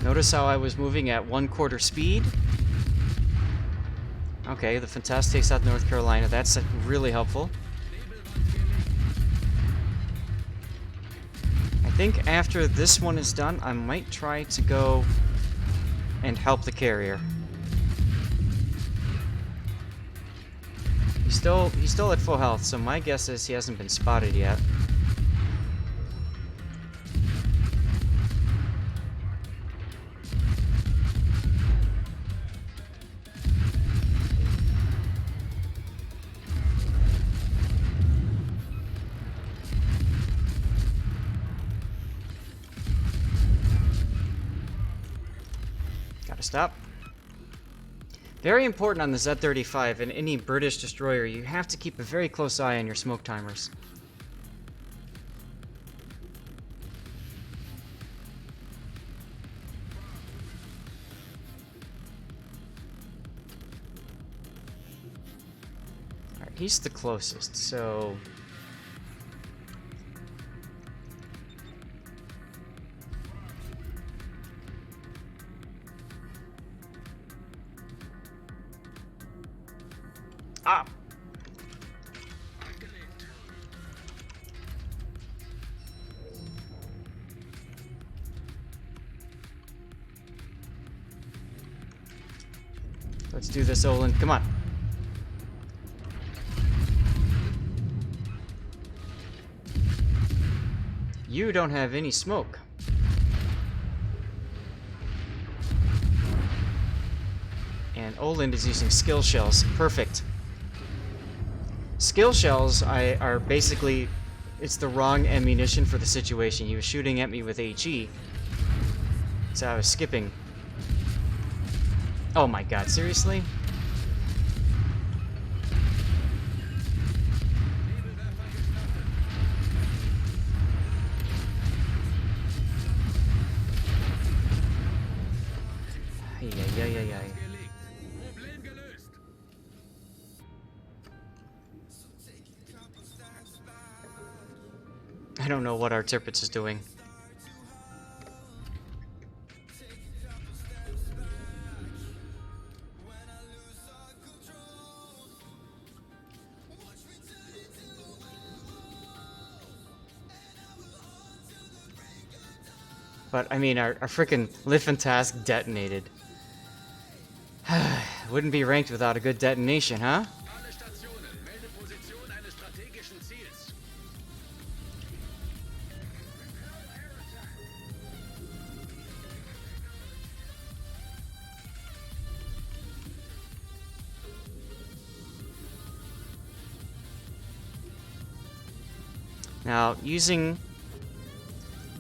Notice how I was moving at 1/4 speed? Okay, the Fantastic takes out North Carolina. That's really helpful. I think after this one is done, I might try to go and help the carrier. He's still at full health, so my guess is he hasn't been spotted yet. Stop. Very important on the Z-35 and any British destroyer, you have to keep a very close eye on your smoke timers. Alright, he's the closest, so... Ah! Let's do this, Olin. Come on. You don't have any smoke. And Olin is using skill shells. Perfect. Skill shells are basically, it's the wrong ammunition for the situation. He was shooting at me with HE, so I was skipping. Oh my god, seriously? Ay. I don't know what our Tirpitz is doing. But, I mean, our frickin' Liffen task detonated. Wouldn't be ranked without a good detonation, huh? Now, using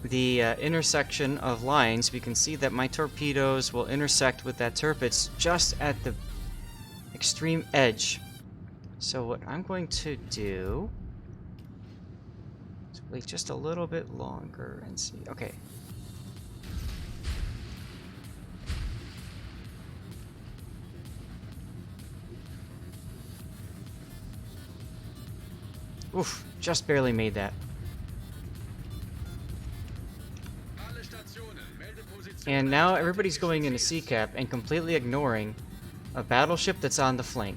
the intersection of lines, we can see that my torpedoes will intersect with that Tirpitz just at the extreme edge. So what I'm going to do is wait just a little bit longer and see. Okay. Oof, just barely made that. And now everybody's going into C-cap and completely ignoring a battleship that's on the flank.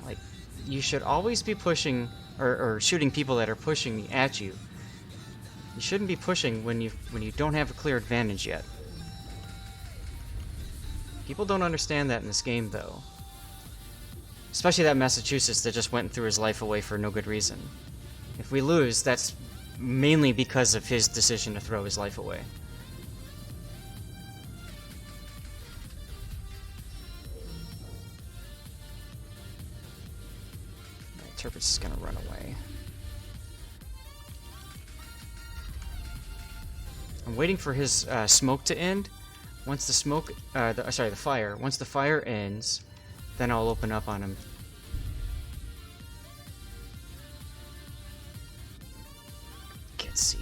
Like, you should always be pushing or shooting people that are pushing at you. You shouldn't be pushing when you don't have a clear advantage yet. People don't understand that in this game, though. Especially that Massachusetts that just went through his life away for no good reason. If we lose, that's mainly because of his decision to throw his life away. Tirpitz is gonna run away. I'm waiting for his smoke to end. Once the smoke, the fire. Once the fire ends, then I'll open up on him. Can't see.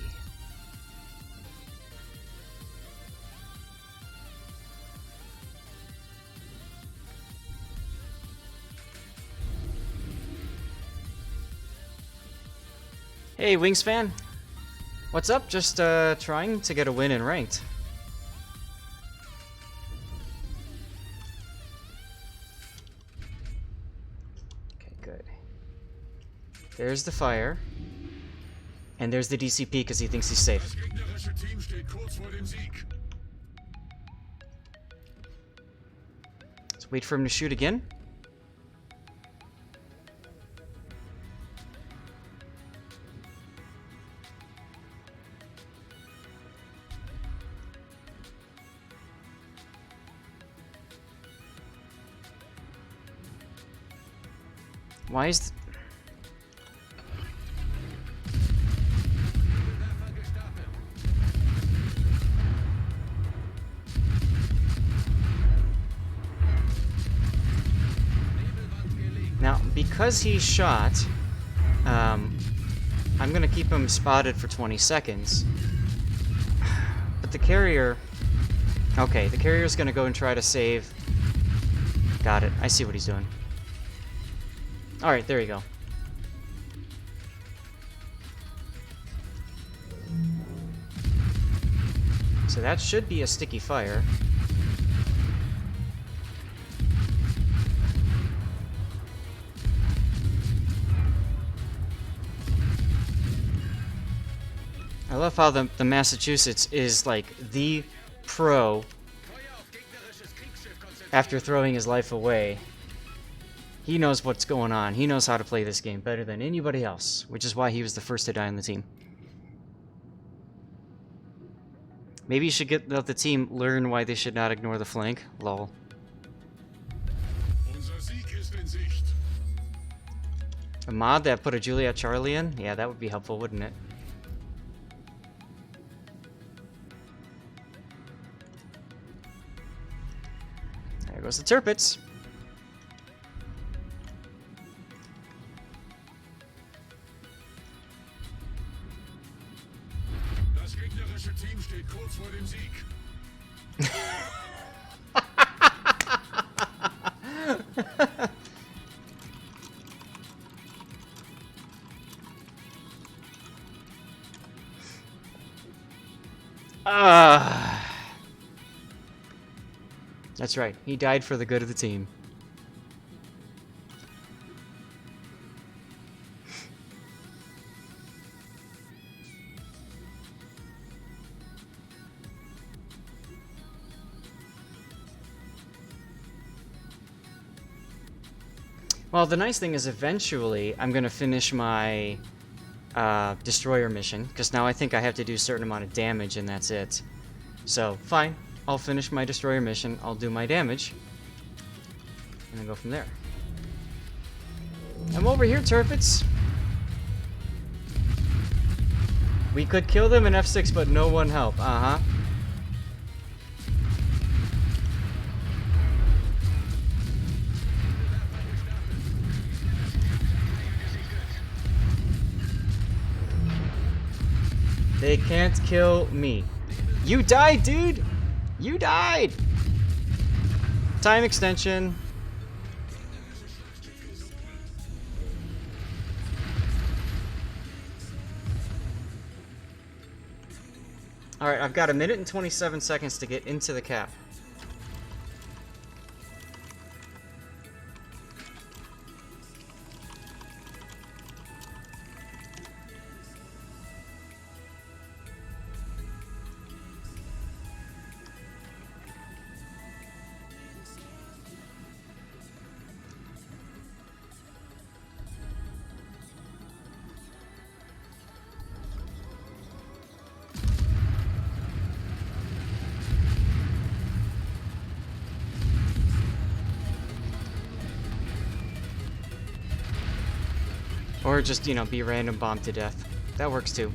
Hey, Wingspan. What's up? Just trying to get a win in ranked. Okay, good. There's the fire. And there's the DCP because he thinks he's safe. Let's wait for him to shoot again. Why is Now, because he's shot, I'm gonna keep him spotted for 20 seconds. But the carrier... Okay, the carrier's gonna go and try to save... Got it. I see what he's doing. Alright, there you go. So that should be a sticky fire. I love how the Massachusetts is like the pro after throwing his life away. He knows what's going on. He knows how to play this game better than anybody else, which is why he was the first to die on the team. Maybe you should let the team learn why they should not ignore the flank. Lol. A mod that put a Juliet Charlie in? Yeah, that would be helpful, wouldn't it? There goes the Tirpitz. That's right. He died for the good of the team. Well, the nice thing is eventually I'm going to finish my destroyer mission, because now I think I have to do a certain amount of damage and that's it. So, fine. I'll finish my destroyer mission, I'll do my damage, and then go from there. I'm over here, turfets! We could kill them in F6, but no one help. Uh-huh. They can't kill me. You died, dude! You died! Time extension. Alright, I've got 1 minute and 27 seconds to get into the cap. Or just, you know, be random bombed to death. That works too.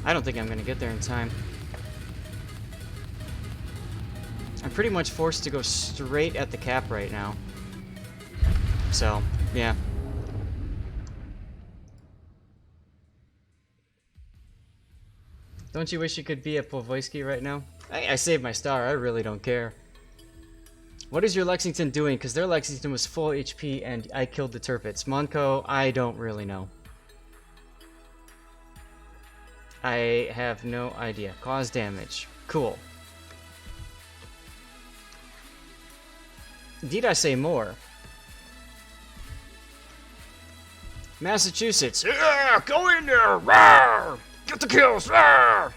I don't think I'm gonna get there in time. I'm pretty much forced to go straight at the cap right now. So, yeah. Don't you wish you could be at Povoisky right now? I saved my star, I really don't care. What is your Lexington doing? Because their Lexington was full HP and I killed the Turpits. Monco, I don't really know. I have no idea. Cause damage. Cool. Need I say more? Massachusetts. Yeah, go in there! Rawr! Get the kills! Rawr!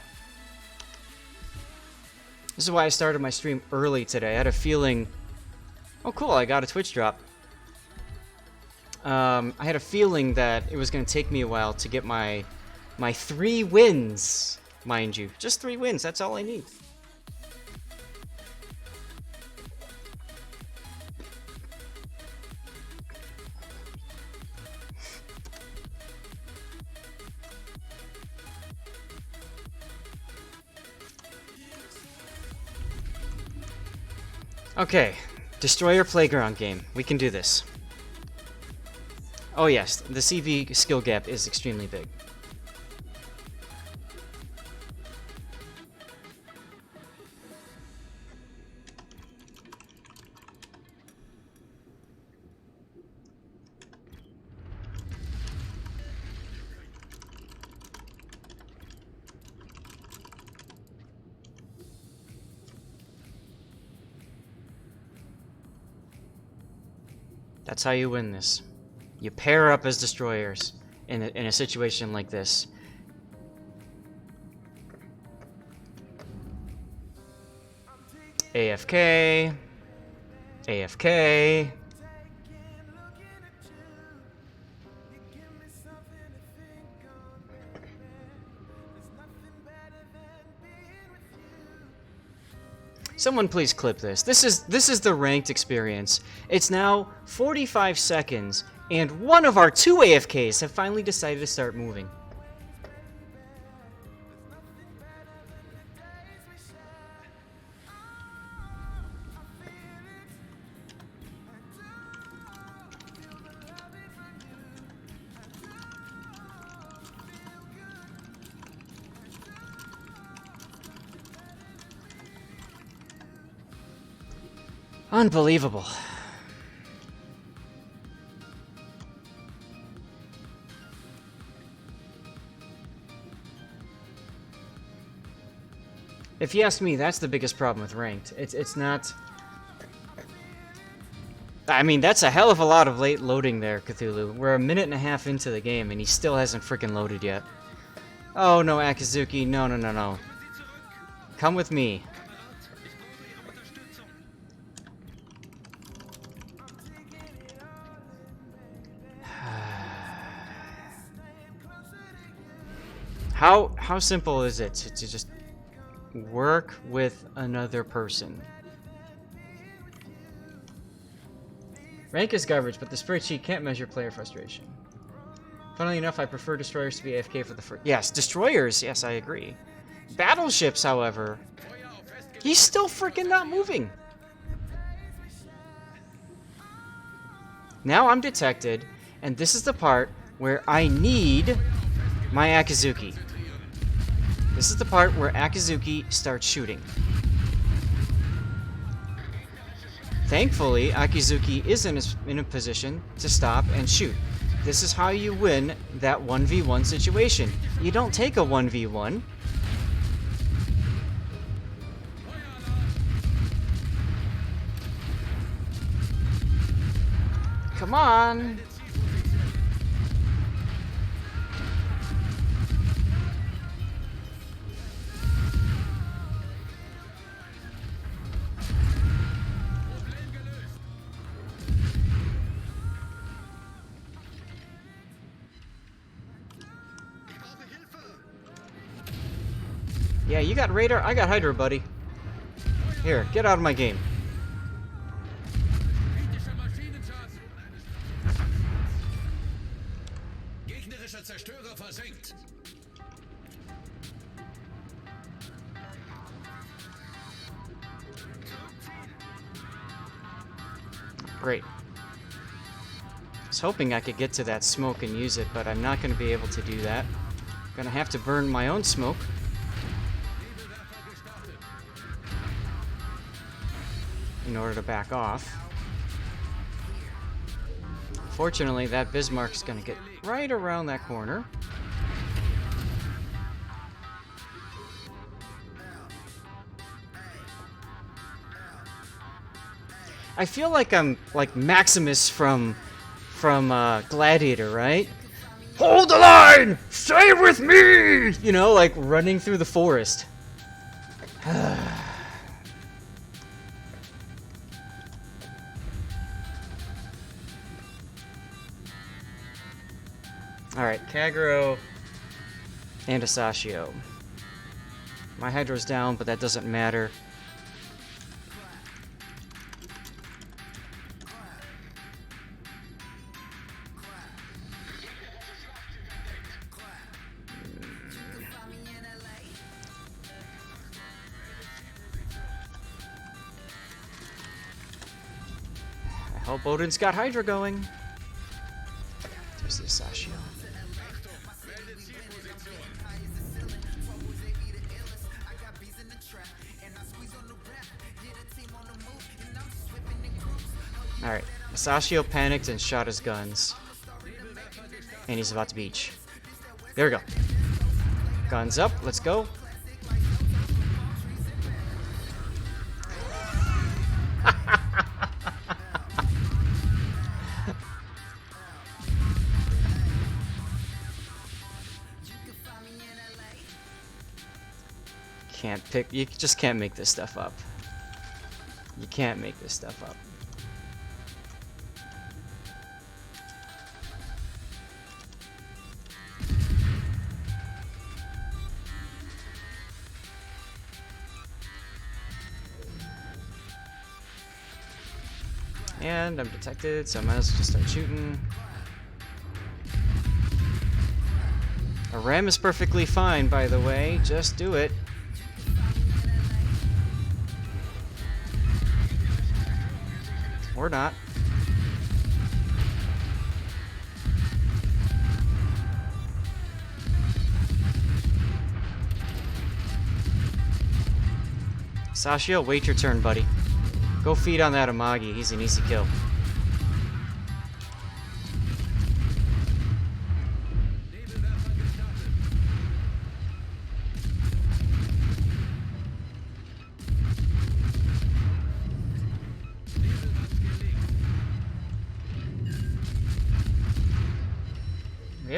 This is why I started my stream early today. I had a feeling... Oh, cool, I got a Twitch drop. I had a feeling that it was going to take me a while to get my 3 wins, mind you. Just 3 wins, that's all I need. Okay, Destroyer Playground game. We can do this. Oh yes, the CV skill gap is extremely big. That's how you win this. You pair up as destroyers in a situation like this. AFK. AFK. Someone please clip this. This is the ranked experience. It's now 45 seconds, and one of our 2 AFKs have finally decided to start moving. Unbelievable. If you ask me, that's the biggest problem with ranked. It's not... I mean, that's a hell of a lot of late loading there, Cthulhu. We're a minute and a half into the game, and he still hasn't freaking loaded yet. Oh, no, Akizuki. No, no, no, no. Come with me. How simple is it to just work with another person? Rank is garbage, but the spreadsheet can't measure player frustration. Funnily enough, I prefer destroyers to be AFK for the first... Yes, destroyers! Yes, I agree. Battleships, however... He's still freaking not moving! Now I'm detected, and this is the part where I need my Akizuki. This is the part where Akizuki starts shooting. Thankfully, Akizuki is in a position to stop and shoot. This is how you win that 1v1 situation. You don't take a 1v1. Come on! Yeah, you got radar, I got Hydra, buddy. Here, get out of my game. Great. I was hoping I could get to that smoke and use it, but I'm not going to be able to do that. I'm going to have to burn my own smoke. In order to back off. Fortunately, that Bismarck's going to get right around that corner. I feel like I'm like Maximus from Gladiator, right? Hold the line! Stay with me! You know, like running through the forest. Alright, Kagero and Asashio. My Hydra's down, but that doesn't matter. I hope Odin's got Hydra going. There's the Asashio. Alright, Asashio panicked and shot his guns. And he's about to beach. There we go. Guns up, let's go. You just can't make this stuff up. You can't make this stuff up. And I'm detected, so I might as well just start shooting. A ram is perfectly fine, by the way. Just do it. Or not. Sashio, wait your turn, buddy. Go feed on that Amagi. He's an easy kill.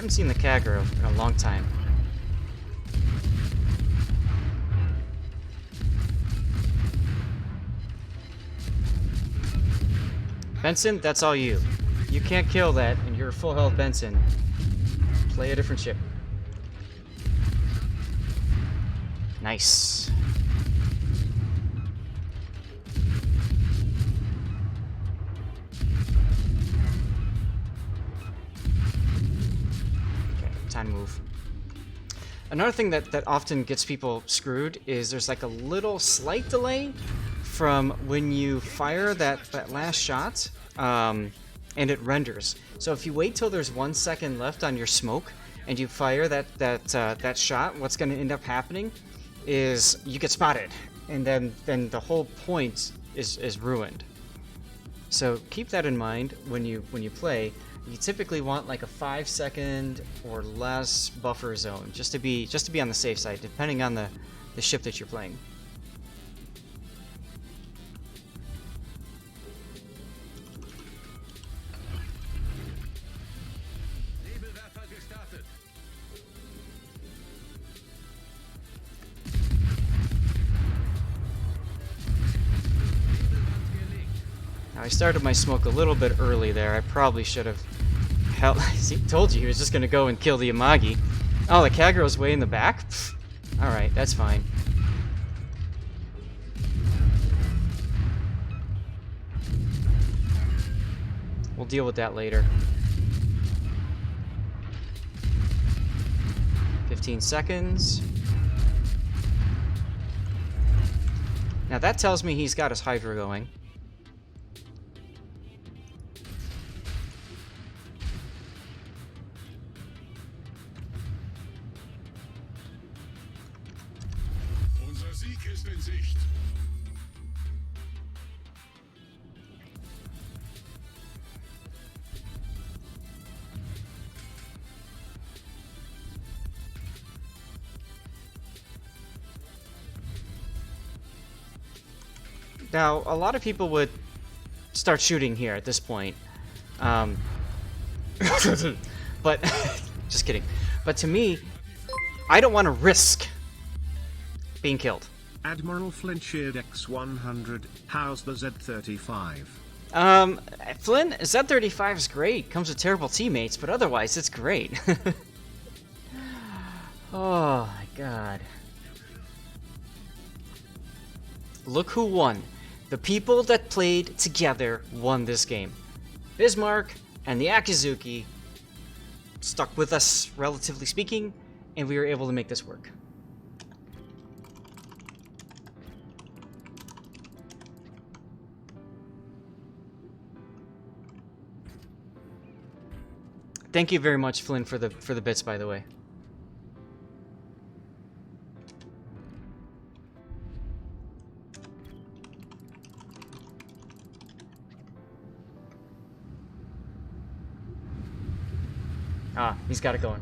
haven't seen the Kagero in a long time. Benson, that's all you. You can't kill that, and you're full health, Benson. Play a different ship. Nice. Okay, time to move. Another thing that often gets people screwed is there's like a little slight delay from when you fire that last shot, and it renders. So if you wait till there's 1 second left on your smoke and you fire that shot, what's going to end up happening is you get spotted, and then the whole point is ruined. So keep that in mind when you play. You typically want like a 5 second or less buffer zone just to be on the safe side, depending on the ship that you're playing. I started my smoke a little bit early there. I probably should have held. See, told you he was just gonna go and kill the Amagi. Oh, the Kagero's way in the back? Alright, that's fine. We'll deal with that later. 15 seconds. Now that tells me he's got his Hydra going. Now, a lot of people would start shooting here at this point. But, just kidding. But to me, I don't want to risk being killed. Admiral Flintsheared X100, how's the Z35? Flynn, Z35 is great. Comes with terrible teammates, but otherwise it's great. Oh my god. Look who won. The people that played together won this game. Bismarck and the Akizuki stuck with us, relatively speaking, and we were able to make this work. Thank you very much, Flynn, for the bits, by the way. Ah, he's got it going.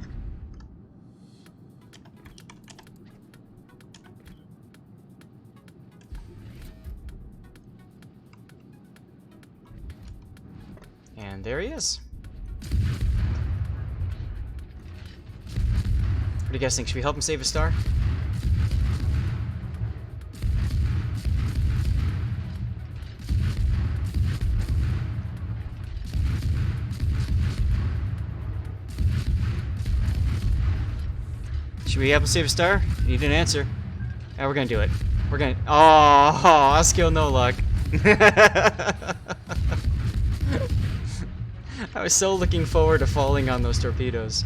And there he is. What do you guys think? Should we help him save a star? Should we help him save a star? You didn't answer. Yeah, we're gonna do it. We're gonna. Oh, skill no luck. I was so looking forward to falling on those torpedoes.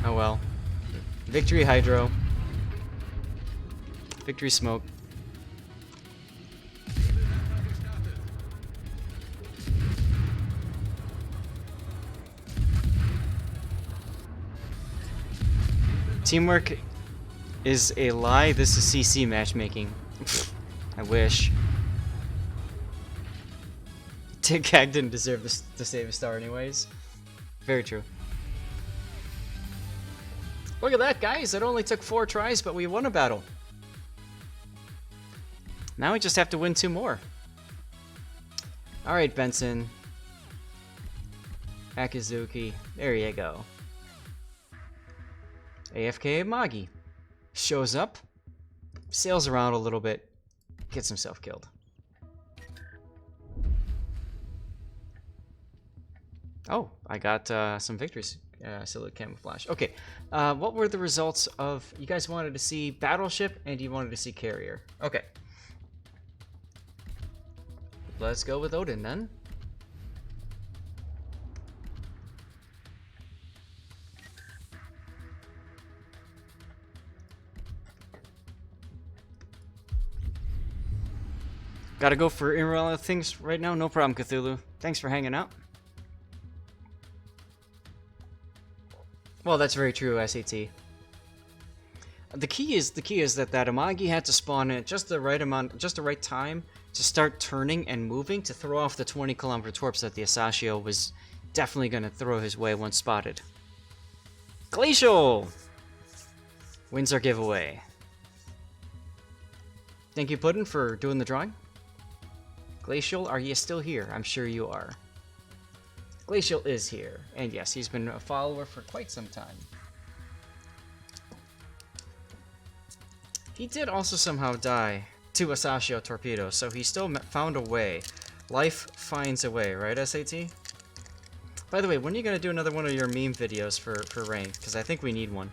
Oh well. Victory Hydro. Victory Smoke. Teamwork is a lie. This is CC matchmaking. I wish. Kag didn't deserve to save a star anyways. Very true. Look at that, guys. It only took 4 tries, but we won a battle. Now we just have to win 2 more. Alright, Benson. Akizuki. There you go. AFK Magi shows up, sails around a little bit, gets himself killed. Oh, I got some victories. Silhouette Camouflage. Okay, what were the results of... You guys wanted to see Battleship and you wanted to see Carrier. Okay. Let's go with Odin then. Gotta go for irrelevant things right now? No problem, Cthulhu. Thanks for hanging out. Well, that's very true, SAT. The key is that Amagi had to spawn at just the right amount, just the right time to start turning and moving to throw off the 20-kilometer torps that the Asashio was definitely going to throw his way once spotted. Glacial wins our giveaway. Thank you, Puddin, for doing the drawing. Glacial, are you still here? I'm sure you are. Glacial is here, and yes, he's been a follower for quite some time. He did also somehow die to Asashio torpedo, so he still found a way. Life finds a way, right, SAT? By the way, when are you going to do another one of your meme videos for rank? Because I think we need one.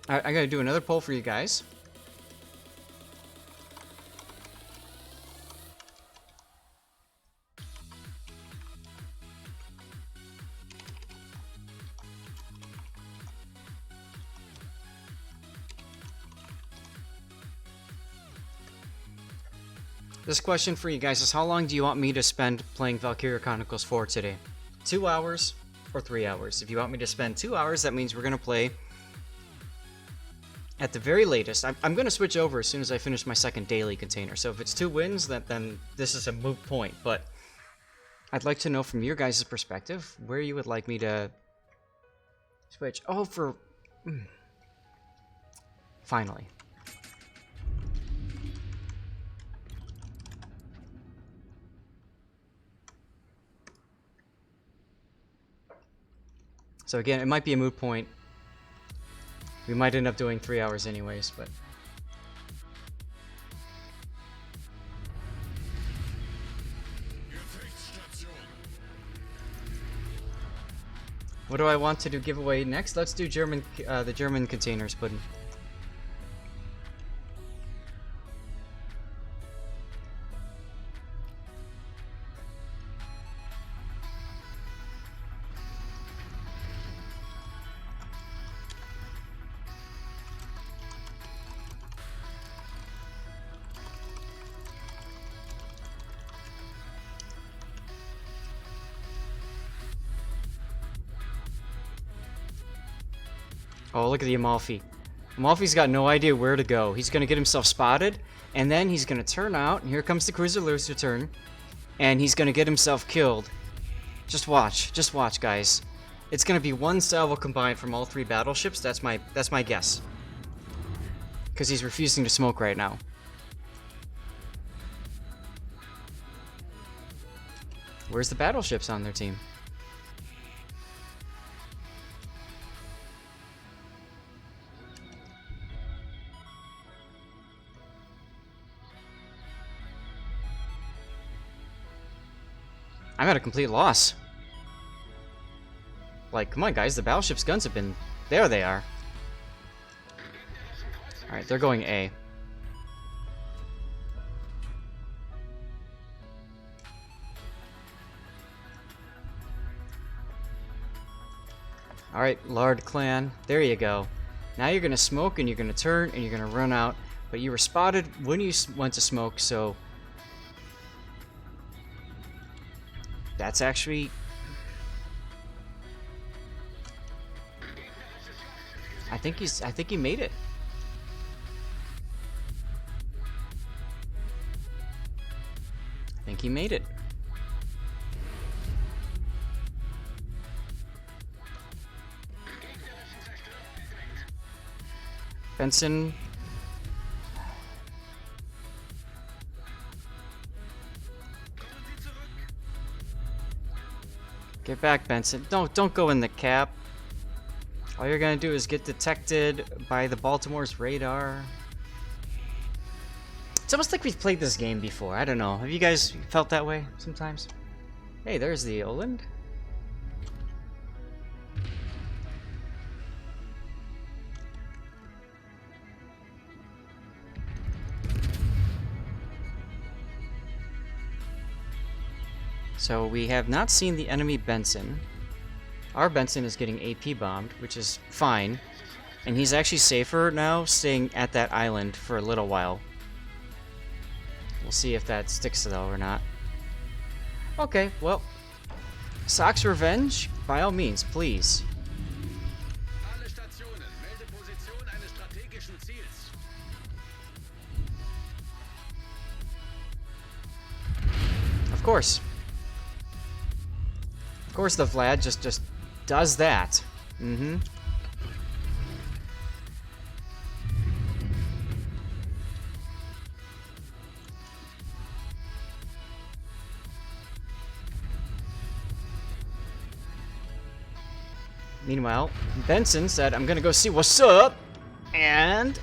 I gotta do another poll for you guys. This question for you guys is, how long do you want me to spend playing Valkyria Chronicles 4 today? 2 hours or 3 hours? If you want me to spend 2 hours, that means we're gonna play at the very latest. I'm going to switch over as soon as I finish my second daily container. So if it's 2 wins, then this is a moot point. But I'd like to know from your guys' perspective where you would like me to switch. Oh, for... Finally. So again, it might be a moot point. We might end up doing 3 hours anyways, but... What do I want to do giveaway next? Let's do the German containers, Puddin'. Oh, look at the Amalfi. Amalfi's got no idea where to go. He's going to get himself spotted, and then he's going to turn out, and here comes the Cruiser Loser turn, and he's going to get himself killed. Just watch, guys. It's going to be one salvo combined from all 3 battleships. That's my guess. Because he's refusing to smoke right now. Where's the battleships on their team? I'm at a complete loss. Like, come on, guys. The battleship's guns have been... There they are. Alright, they're going A. Alright, Lard Clan. There you go. Now you're going to smoke, and you're going to turn, and you're going to run out. But you were spotted when you went to smoke, so... That's actually... I think he made it. think he made it. Benson. Get back, Benson. Don't go in the cap. All you're gonna do is get detected by the Baltimore's radar. It's almost like we've played this game before. I don't know. Have you guys felt that way sometimes? Hey, there's the Oland. So we have not seen the enemy Benson. Our Benson is getting AP bombed, which is fine. And he's actually safer now staying at that island for a little while. We'll see if that sticks though or not. Okay, well. Sock's revenge? By all means, please. Of course. Of course the Vlad just does that. Mm-hmm. Meanwhile, Benson said, I'm gonna go see what's up, and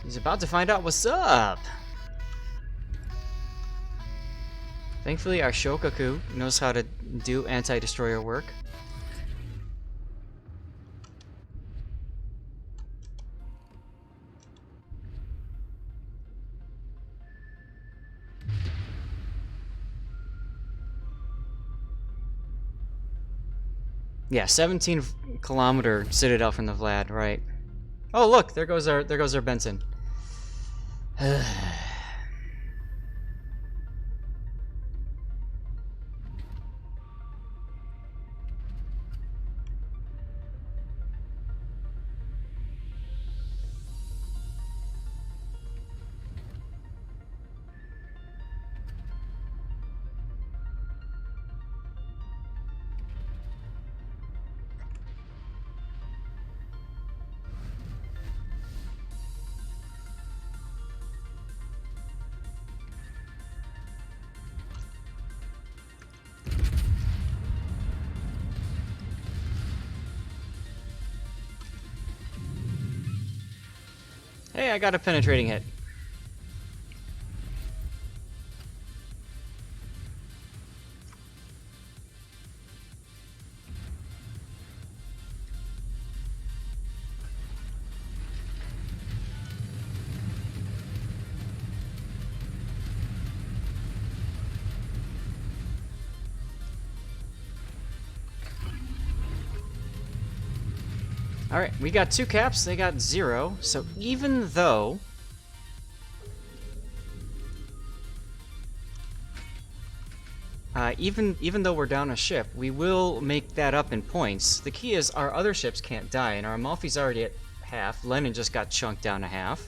he's about to find out what's up. Thankfully, our Shokaku knows how to do anti-destroyer work. Yeah, 17-kilometer citadel from the Vlad, right? Oh, look, there goes our Benson. Hey, I got a penetrating hit. Alright, we got 2 caps, they got 0, so even though even though we're down a ship, we will make that up in points. The key is our other ships can't die, and our Amalfi's already at half. Lennon just got chunked down to half.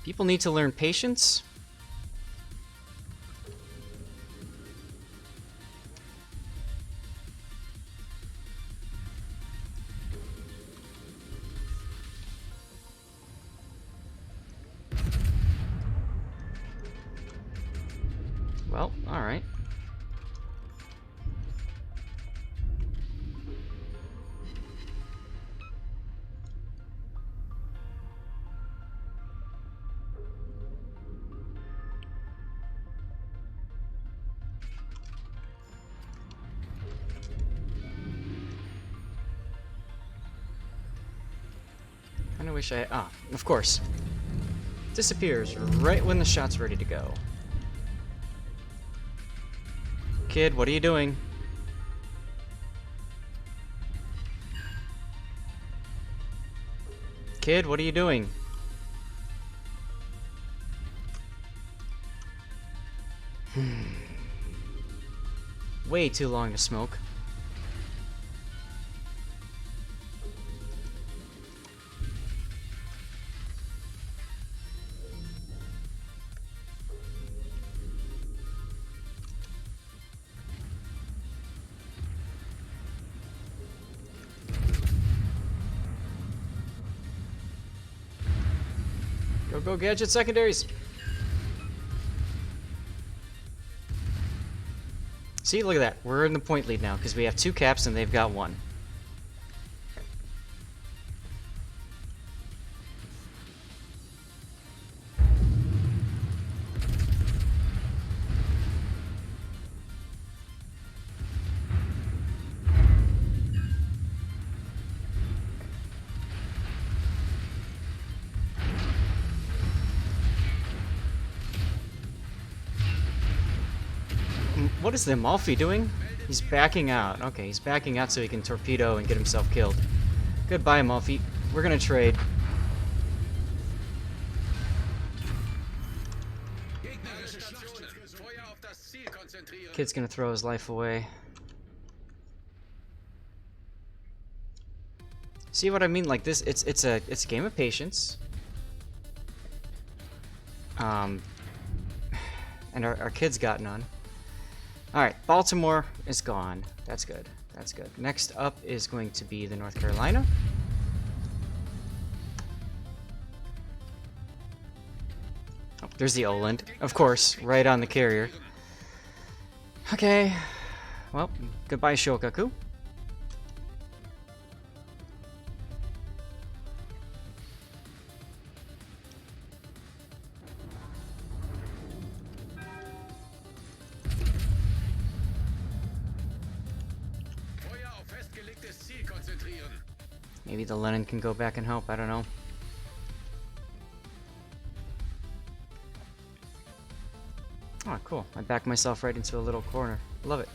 People need to learn patience. Well, alright. Kinda wish I... Ah, of course. Disappears right when the shot's ready to go. Kid, what are you doing? Kid, what are you doing? Way too long to smoke. Go gadget secondaries. See, look at that. We're in the point lead now because we have 2 caps and they've got 1. What is the Amalfi doing? He's backing out. Okay, he's backing out so he can torpedo and get himself killed. Goodbye, Amalfi. We're gonna trade. Kid's gonna throw his life away. See what I mean? Like this, it's a game of patience. And our kid's got none. Alright, Baltimore is gone. That's good. That's good. Next up is going to be the North Carolina. Oh, there's the Oland. Of course, right on the carrier. Okay. Well, goodbye, Shokaku. Maybe the Lenin can go back and help, I don't know. Oh, cool. I backed myself right into a little corner. Love it.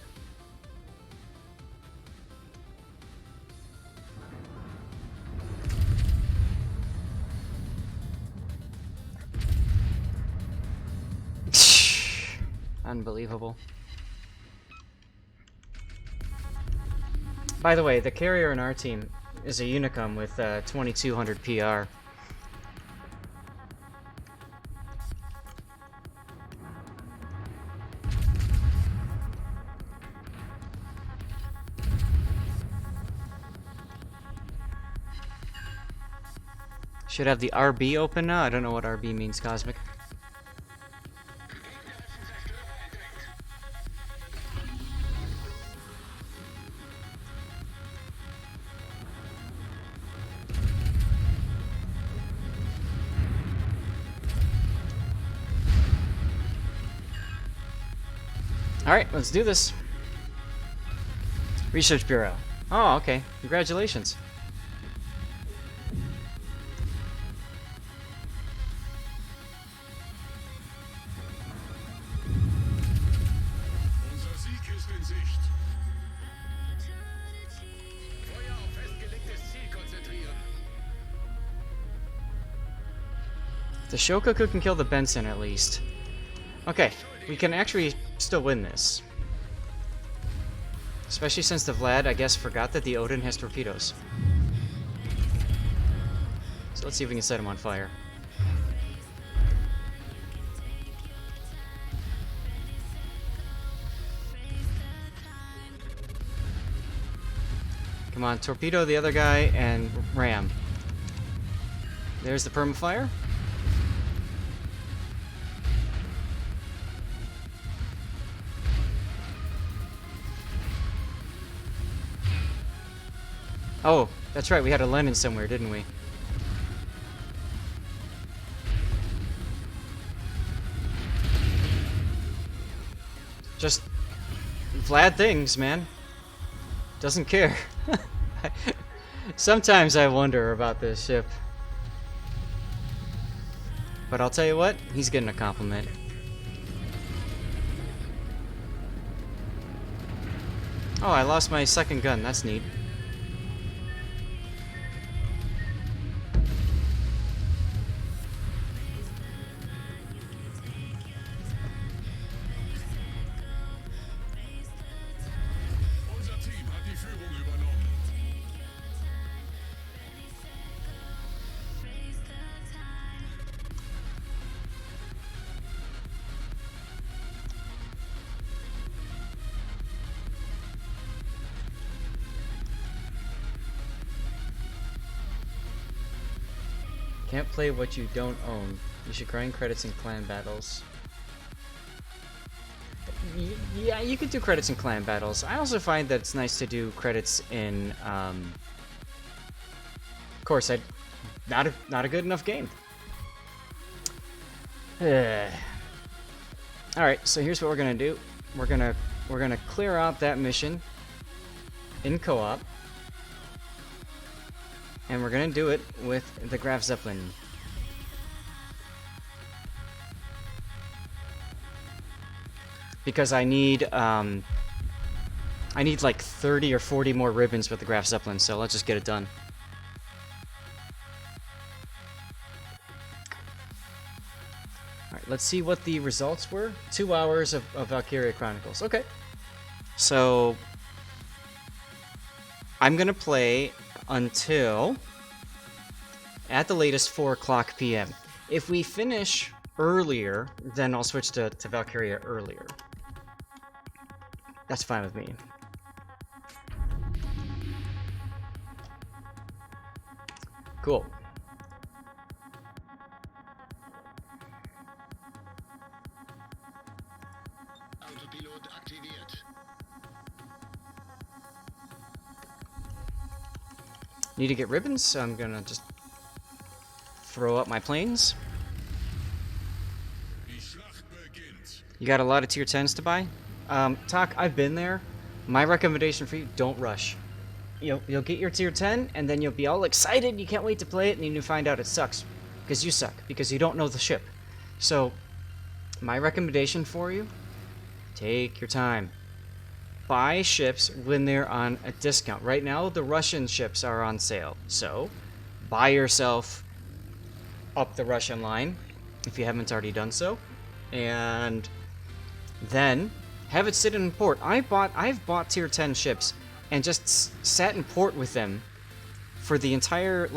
Unbelievable. By the way, the carrier in our team is a Unicum with 2200 PR. Should have the RB open now? I don't know what RB means, Cosmic. Alright, let's do this. Research Bureau. Oh, okay. Congratulations. The Shokaku can kill the Benson at least. Okay, we can actually still win this. Especially since the Vlad, I guess, forgot that the Odin has torpedoes. So let's see if we can set him on fire. Come on, torpedo the other guy and ram. There's the permafire. Oh, that's right, we had a Lenin somewhere, didn't we? Just Vlad things, man. Doesn't care. Sometimes I wonder about this ship. But I'll tell you what, he's getting a compliment. Oh, I lost my second gun, that's neat. Can't play what you don't own. You should grind credits in clan battles. Yeah, you could do credits in clan battles. I also find that it's nice to do credits in, of course, not a good enough game. Alright, so here's what we're gonna do. We're gonna clear out that mission in co-op. And we're gonna do it with the Graf Zeppelin. Because I need like 30 or 40 more ribbons with the Graf Zeppelin, so let's just get it done. Alright, let's see what the results were. 2 hours of Valkyria Chronicles. Okay. So I'm gonna play until at the latest 4 o'clock p.m. If we finish earlier, then I'll switch to Valkyria earlier. That's fine with me. Cool. Autopilot aktiviert. Need to get ribbons, so I'm gonna just throw up my planes. You got a lot of tier 10s to buy? Tak, I've been there. My recommendation for you, don't rush. You'll get your tier 10, and then you'll be all excited, you can't wait to play it, and then you find out it sucks. Because you suck, because you don't know the ship. So, my recommendation for you, take your time. Buy ships when they're on a discount. Right now, the Russian ships are on sale. So, buy yourself up the Russian line, if you haven't already done so. And then have it sit in port. I've bought tier 10 ships and just sat in port with them for the entire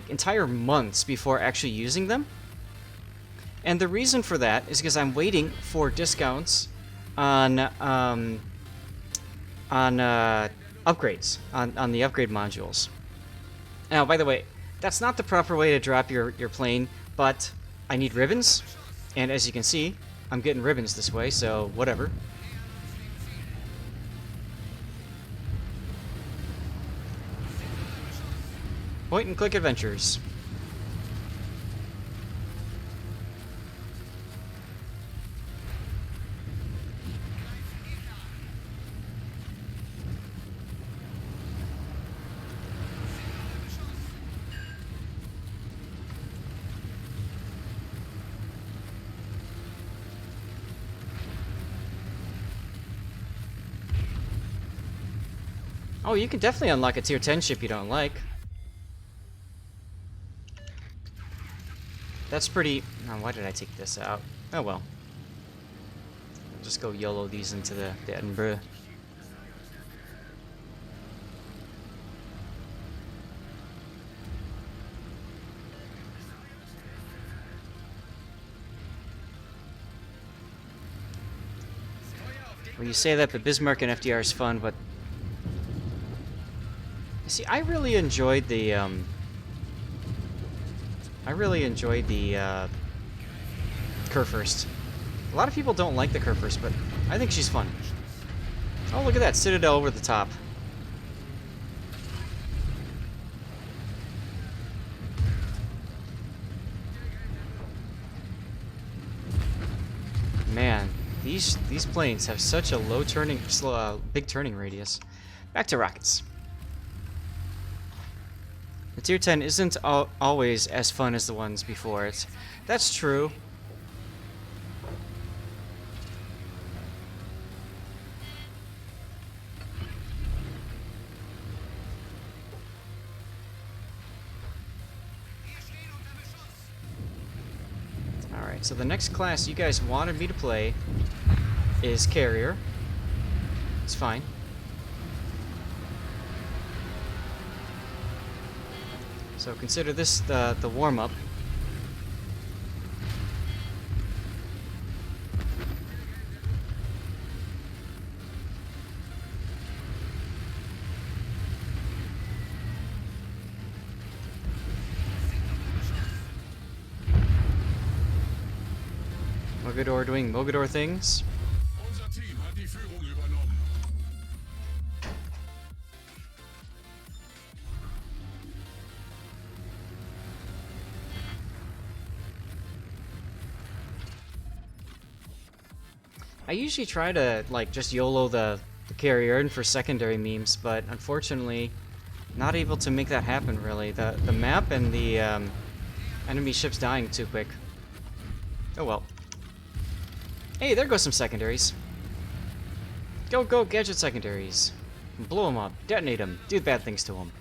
entire months before actually using them. And the reason for that is because I'm waiting for discounts on upgrades on the upgrade modules. Now, by the way, that's not the proper way to drop your plane, but I need ribbons, and as you can see, I'm getting ribbons this way, so whatever. Point and click adventures. Oh, you can definitely unlock a tier 10 ship you don't like. That's pretty... Oh, why did I take this out? Oh well. I'll just go YOLO these into the Edinburgh. Well, you say that, but Bismarck and FDR is fun, but... See, I really enjoyed the Kurfürst. A lot of people don't like the Kurfürst, but I think she's fun. Oh, look at that, Citadel over the top. Man, these planes have such a low turning, big turning radius. Back to rockets. The tier 10 isn't always as fun as the ones before it. That's true. Alright, so the next class you guys wanted me to play is Carrier. It's fine. So consider this the warm-up. Mogador doing Mogador things. Unser Team hat die Führung übernommen. I usually try to like just YOLO the carrier in for secondary memes, but unfortunately not able to make that happen really. The map and the enemy ships dying too quick. Oh well. Hey, there goes some secondaries. Go, gadget secondaries. Blow them up, detonate them, do bad things to them.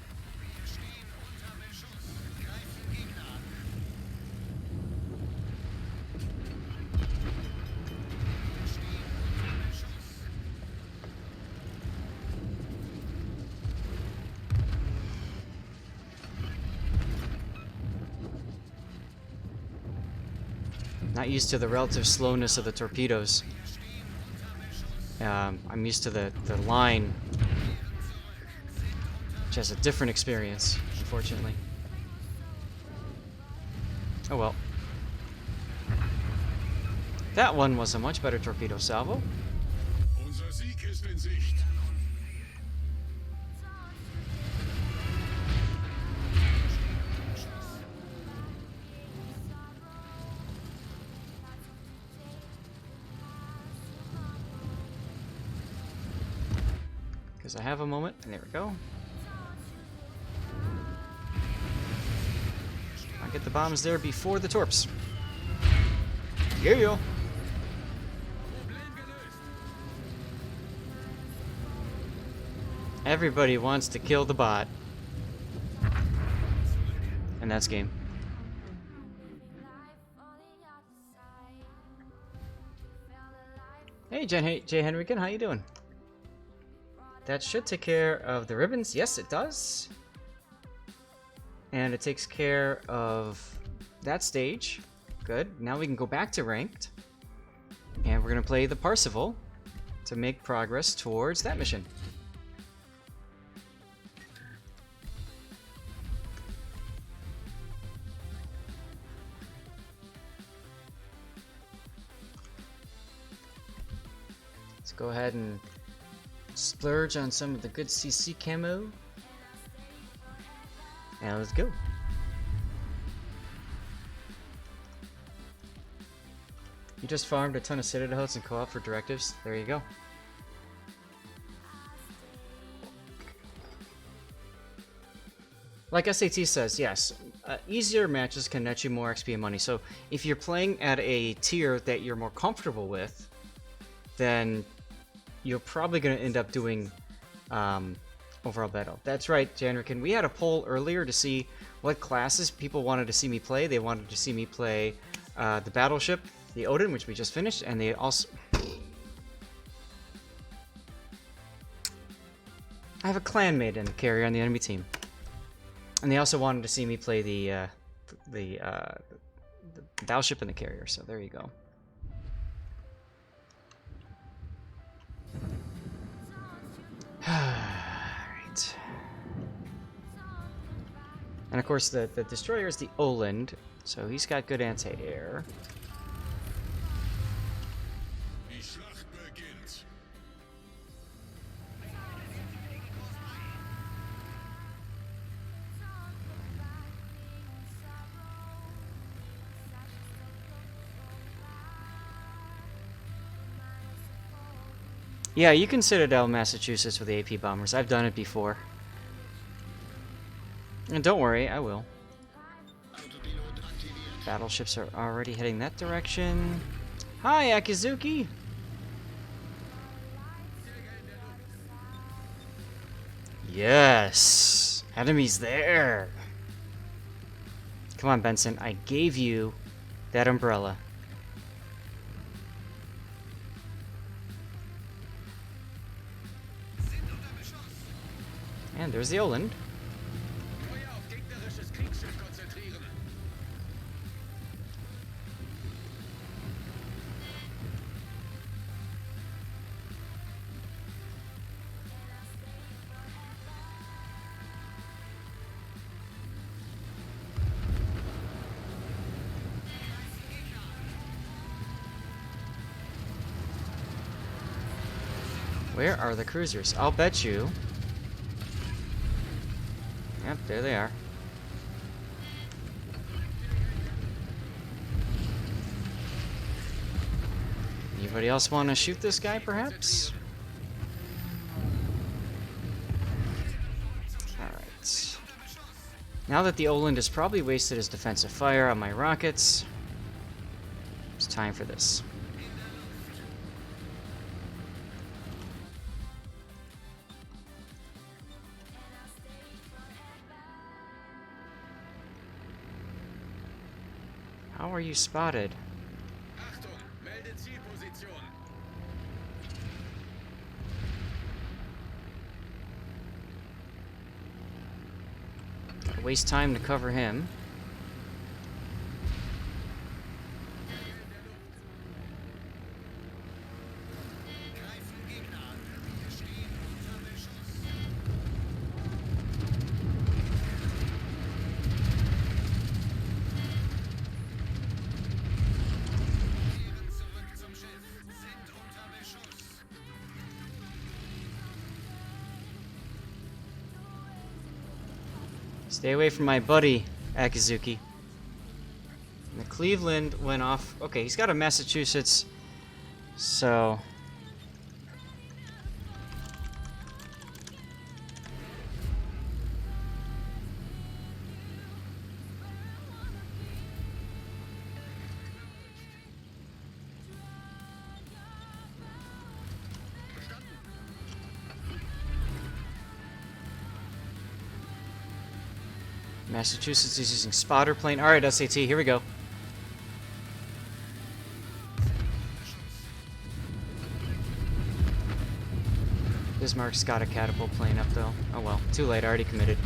Not used to the relative slowness of the torpedoes. I'm used to the line, which has a different experience, unfortunately. Oh well. That one was a much better torpedo salvo. Unser Sieg ist in Sicht. Because I have a moment, and there we go. I'll get the bombs there before the torps. Yeah. Everybody wants to kill the bot. And that's game. Hey, Jay Henrican, how you doing? That should take care of the ribbons. Yes, it does. And it takes care of that stage. Good. Now we can go back to ranked. And we're going to play the Parseval to make progress towards that mission. Let's go ahead and splurge on some of the good CC camo. And let's go. You just farmed a ton of Citadel hoods and co-op for directives. There you go. Like SAT says, yes, easier matches can net you more XP and money. So if you're playing at a tier that you're more comfortable with, then you're probably going to end up doing overall battle. That's right, Janrikin. We had a poll earlier to see what classes people wanted to see me play. They wanted to see me play the battleship, the Odin, which we just finished, and they also... I have a clanmate and a carrier on the enemy team. And they also wanted to see me play the battleship and the carrier, so there you go. Alright. And of course the destroyer is the Oland, so he's got good anti-air. Die Schlacht beginnt. Yeah, you can Citadel, Massachusetts with the AP bombers. I've done it before. And don't worry, I will. Battleships are already heading that direction. Hi, Akizuki! Yes! Enemies there! Come on, Benson. I gave you that umbrella. And there's the Oland. Feuer auf gegnerisches Kriegsschiff konzentrieren. Where are the cruisers? I'll bet you. Yep, there they are. Anybody else want to shoot this guy, perhaps? Alright. Now that the Oland has probably wasted his defensive fire on my rockets, it's time for this. How are you spotted? Achtung, melde Zielposition. Gotta waste time to cover him. Greifen Gegner an. Wir stehen unter Beschuss. Kehren zurück zum Schiff. Sind unter Beschuss. Stay away from my buddy, Akizuki. And the Cleveland went off. Okay, he's got a Massachusetts. So. Massachusetts is using spotter plane. Alright, SAT, here we go. Bismarck's got a catapult plane up though. Oh well, too late, I already committed.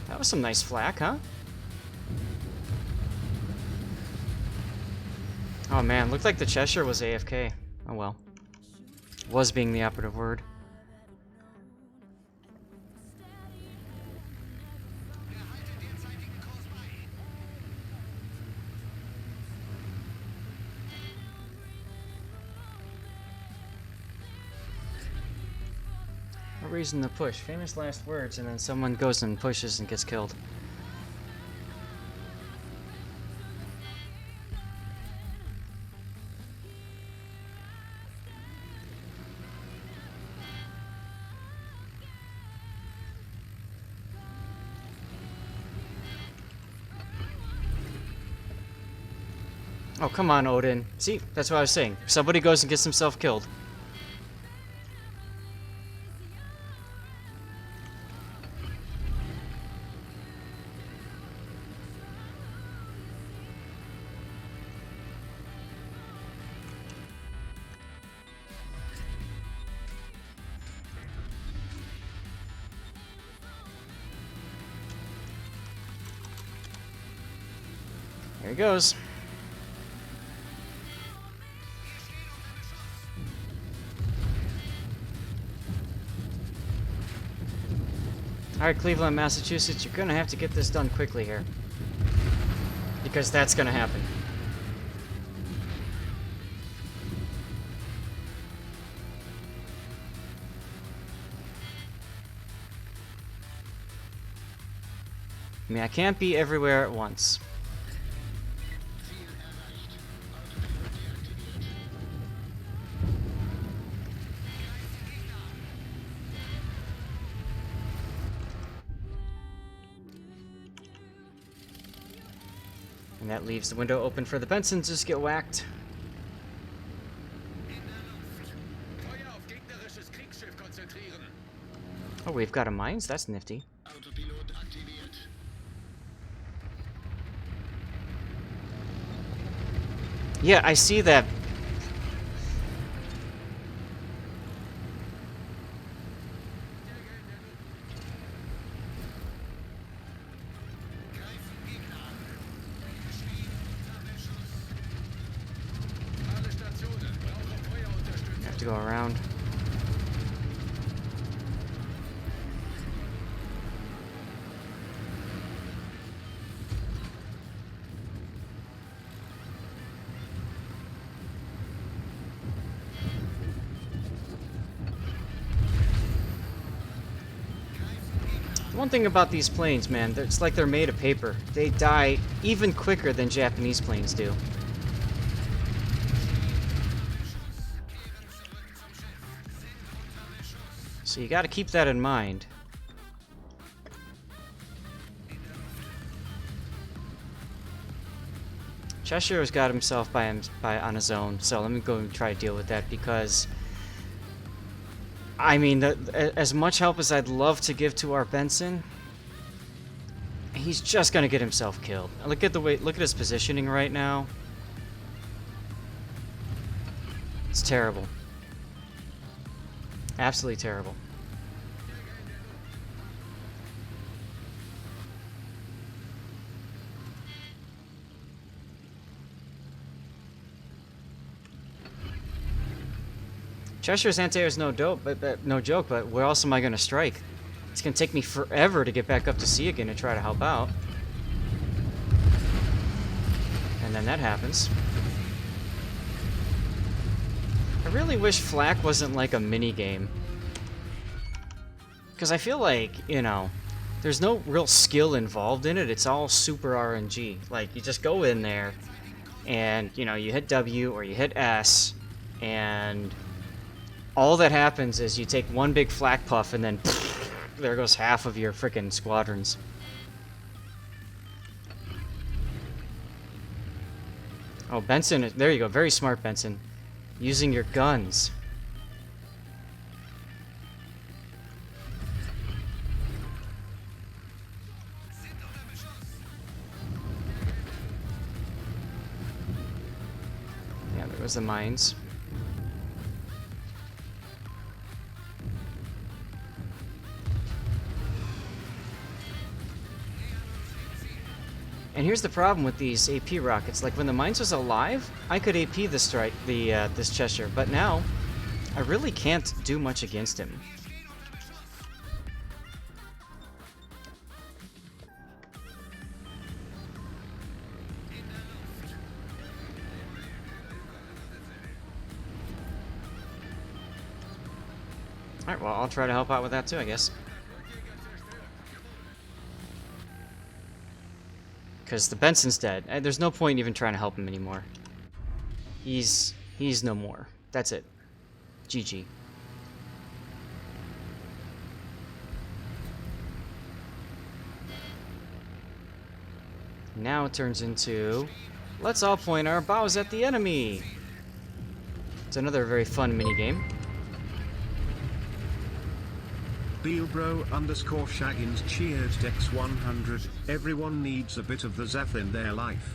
That was some nice flak, huh? Oh man, looked like the Cheshire was AFK. Oh well. Was being the operative word. Erhalte derzeitigen Kurs bei. No reason to push. Famous last words, and then someone goes and pushes and gets killed. Oh, come on, Odin. See, that's what I was saying. Somebody goes and gets himself killed. There he goes. Alright, Cleveland, Massachusetts, you're gonna have to get this done quickly here. Because that's gonna happen. I mean, I can't be everywhere at once. Ziel erreicht. Autopilot deaktiviert. Greifen Gegner an. And that leaves the window open for the Bensons to just get whacked. In der Luft. Feuer auf gegnerisches Kriegsschiff konzentrieren. Oh, we've got a mines? That's nifty. Autopilot aktiviert. Yeah, I see that. Greifen Gegner an. Wir stehen unter Beschuss. Alle Stationen brauchen Feuerunterstützung. have to go around. One thing about these planes, man, it's like they're made of paper. They die even quicker than Japanese planes do. So you gotta keep that in mind. Cheshire's got himself on his own, so let me go and try to deal with that because I mean, as much help as I'd love to give to our Benson, he's just gonna get himself killed. Look at his positioning right now. It's terrible. Absolutely terrible. Cheshire's anti-air is no joke, but where else am I gonna strike? It's gonna take me forever to get back up to sea again and try to help out. And then that happens. I really wish Flak wasn't like a mini game. Because I feel like, you know, there's no real skill involved in it. It's all super RNG. Like, you just go in there and, you know, you hit W or you hit S and all that happens is you take one big flak puff and then pff, there goes half of your frickin' squadrons. Oh, Benson, there you go. Very smart, Benson. Using your guns. Yeah, there was the mines. And here's the problem with these AP rockets. Like when the mines was alive, I could AP this Cheshire, but now I really can't do much against him. Alright, well, I'll try to help out with that too, I guess. Because the Benson's dead. There's no point even trying to help him anymore. He's no more. That's it. GG. Now it turns into, let's all point our bows at the enemy. It's another very fun minigame. Beelbro_Shaggins cheered Dex 100. Everyone needs a bit of the Zeph in their life.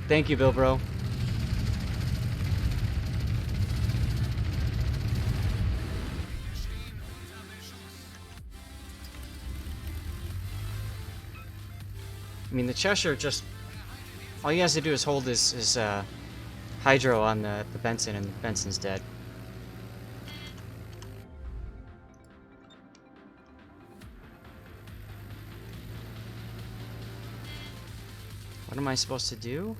Thank you, Bilbro. I mean, the Cheshire just... all he has to do is hold his Hydro on the Benson, and the Benson's dead. What am I supposed to do?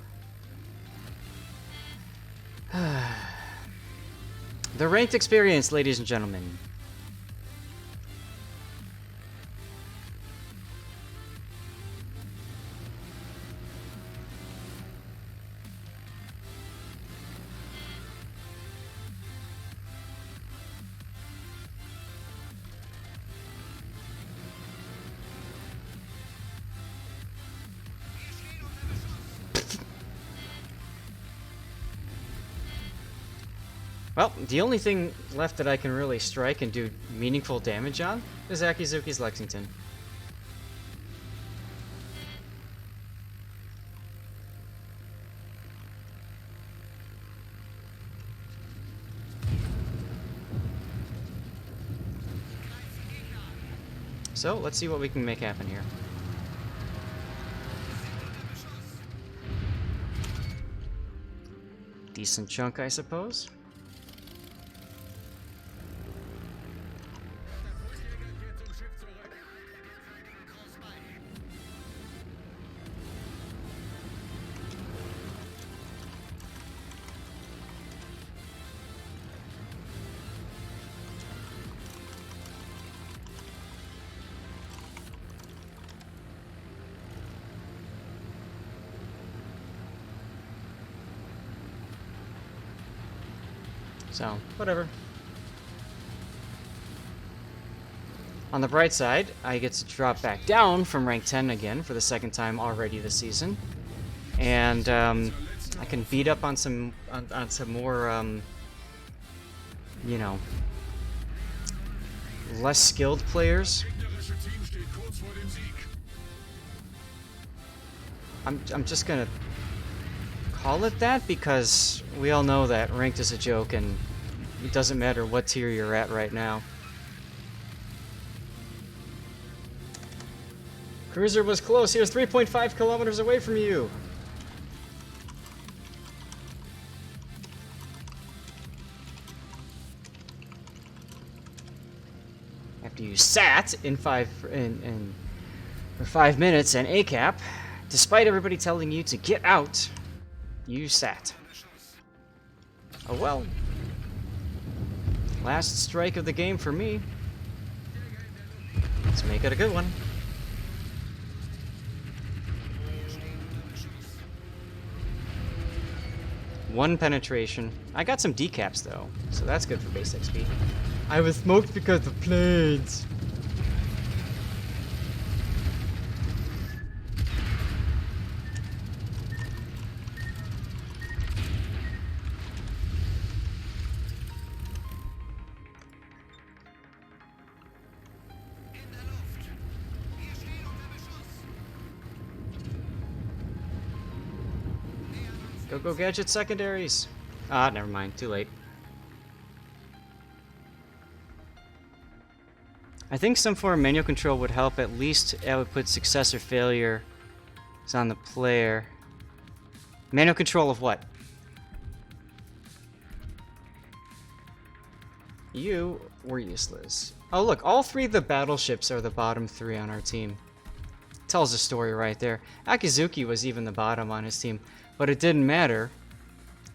The ranked experience, ladies and gentlemen. Well, the only thing left that I can really strike and do meaningful damage on is Akizuki's Lexington. So, let's see what we can make happen here. Decent chunk, I suppose. So, whatever. On the bright side, I get to drop back down from rank 10 again for the second time already this season. And I can beat up on some more you know, less skilled players. Gegnerische Team steht kurz vor dem Sieg. I'm just gonna call it that because we all know that ranked is a joke and it doesn't matter what tier you're at right now. Cruiser was close. He was 3.5 kilometers away from you. After you sat in for 5 minutes and ACAP, despite everybody telling you to get out, you sat. Oh well. Last strike of the game for me. Let's make it a good one. One penetration. I got some decaps though, so that's good for base XP. I was smoked because of planes. In der Luft. Wir stehen unter Beschuss. Go gadget secondaries. Ah, never mind. Too late. I think some form of manual control would help. At least it would put success or failure on the player. Manual control of what? You were useless. Oh look, all three of the battleships are the bottom 3 on our team. Tells a story right there. Akizuki was even the bottom on his team, but it didn't matter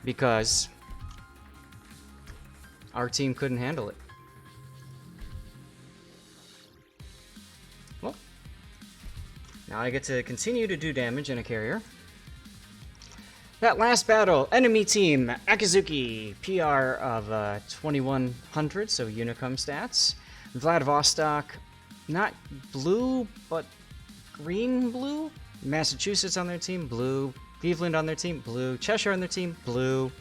because our team couldn't handle it. Well, now I get to continue to do damage in a carrier. That last battle, enemy team, Akizuki, PR of 2100, so Unicum stats. Vladivostok, not blue, but green-blue. Massachusetts on their team, blue. Cleveland on their team, blue. Cheshire on their team, blue.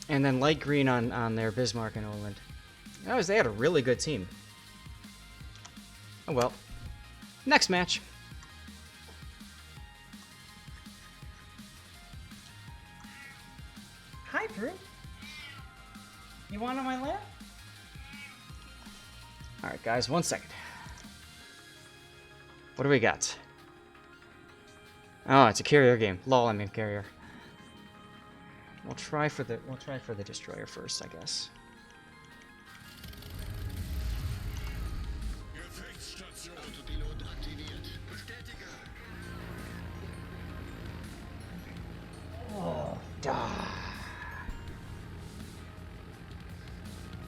And then light green on their Bismarck and Oland. They had a really good team. Oh well. Next match. Hi, Drew. You want on my lap? Alright, guys, 1 second. What do we got? Oh, it's a carrier game. Lol, I'm in carrier. We'll try for the destroyer first, I guess. Gefechtsstation. Autopilot aktiviert. Bestätige.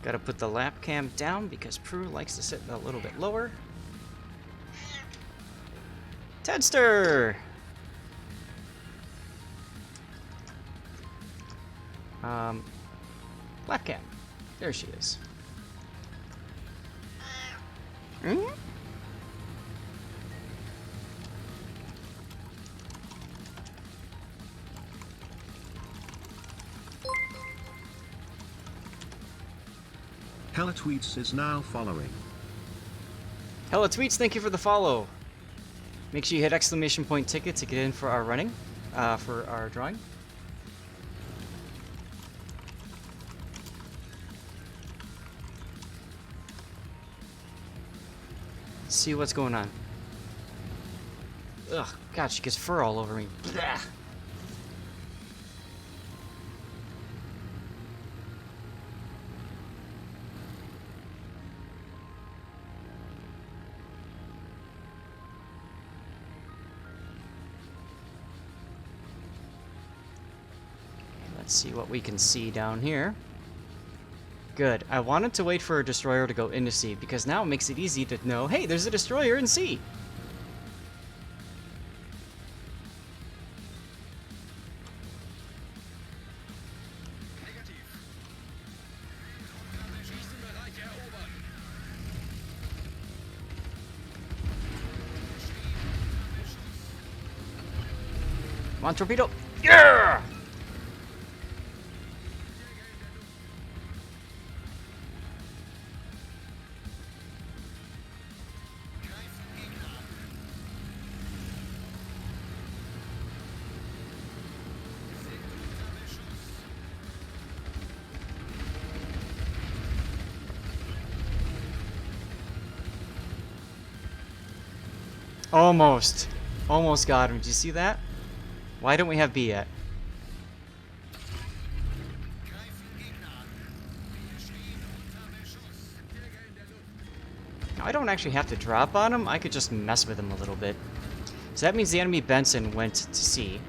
Gotta put the lap cam down because Prue likes to sit a little bit lower. Tedster! Lap cam. There she is. Hmm? Hella Tweets is now following. Hella Tweets, thank you for the follow. Make sure you hit exclamation point ticket to get in for our running, for our drawing. See what's going on. Ugh, God, she gets fur all over me. Blah. Let's see what we can see down here. Good. I wanted to wait for a destroyer to go into sea, because now it makes it easy to know, hey, there's a destroyer in sea! Negativ. Come on, torpedo. Yeah! Almost. Almost got him. Did you see that? Why don't we have B yet? Now, I don't actually have to drop on him. I could just mess with him a little bit. So that means the enemy Benson went to C.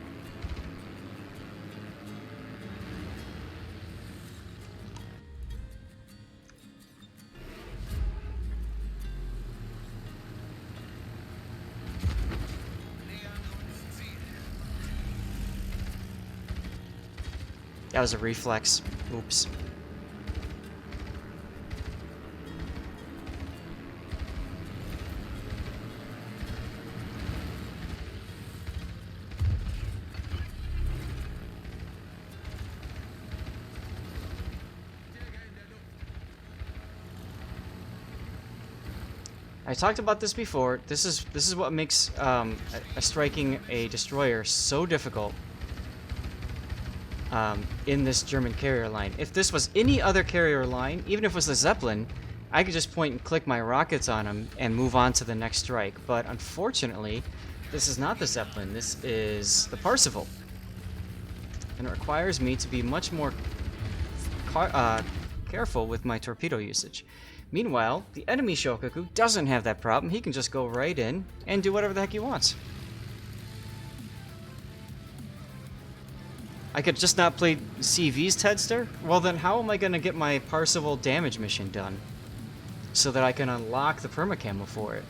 That was a reflex. Oops. I talked about this before. This is what makes striking a destroyer so difficult. In this German carrier line. If this was any other carrier line, even if it was the Zeppelin, I could just point and click my rockets on them and move on to the next strike. But unfortunately, this is not the Zeppelin. This is the Parseval. And it requires me to be much more careful with my torpedo usage. Meanwhile, the enemy Shokaku doesn't have that problem. He can just go right in and do whatever the heck he wants. I could just not play CV's Tedster? Well then how am I going to get my Parseval damage mission done? So that I can unlock the permacamo for it.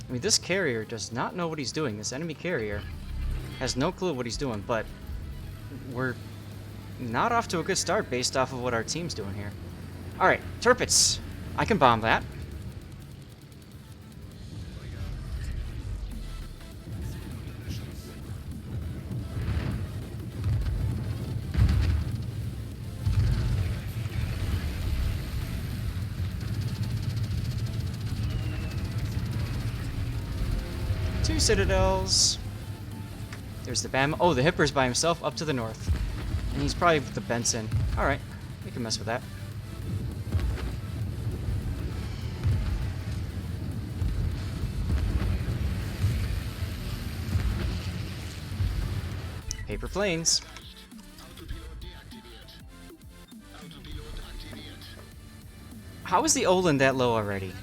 I mean, this carrier does not know what he's doing. This enemy carrier has no clue what he's doing, but we're not off to a good start based off of what our team's doing here. Alright, Turpits. I can bomb that. Two citadels. There's the Bam. Oh, the Hipper's by himself up to the north. And he's probably with the Benson. Alright, we can mess with that. Paper planes. How is the Olin that low already?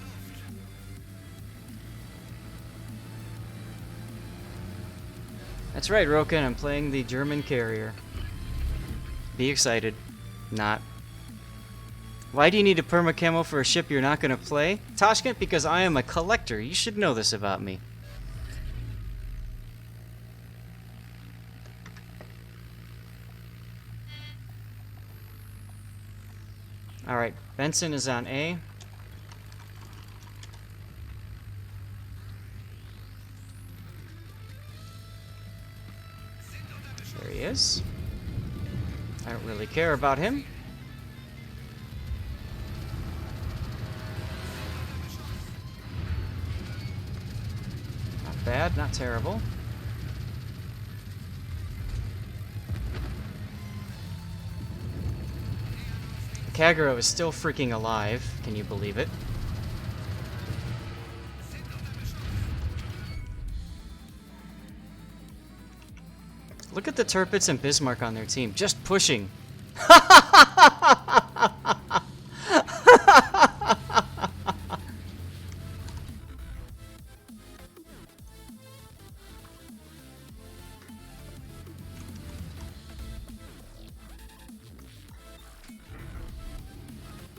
That's right, Roken, I'm playing the German carrier. Be excited. Not. Why do you need a perma-camo for a ship you're not going to play? Tashkent, because I am a collector. You should know this about me. Alright, Benson is on A. There he is. I don't really care about him. Not bad, not terrible. Kagero is still freaking alive. Can you believe it? Look at the Turpits and Bismarck on their team, just pushing.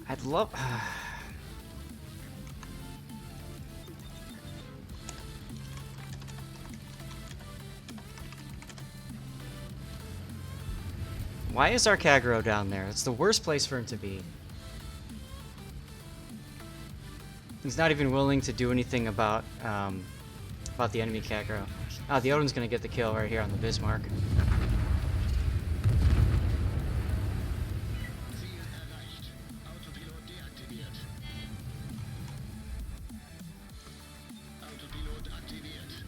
I'd love... Why is our Kagero down there? It's the worst place for him to be. He's not even willing to do anything about the enemy Kagero. Ah, the Odin's gonna get the kill right here on the Bismarck. Ziel erreicht. Autopilot deaktiviert. Autopilot aktiviert.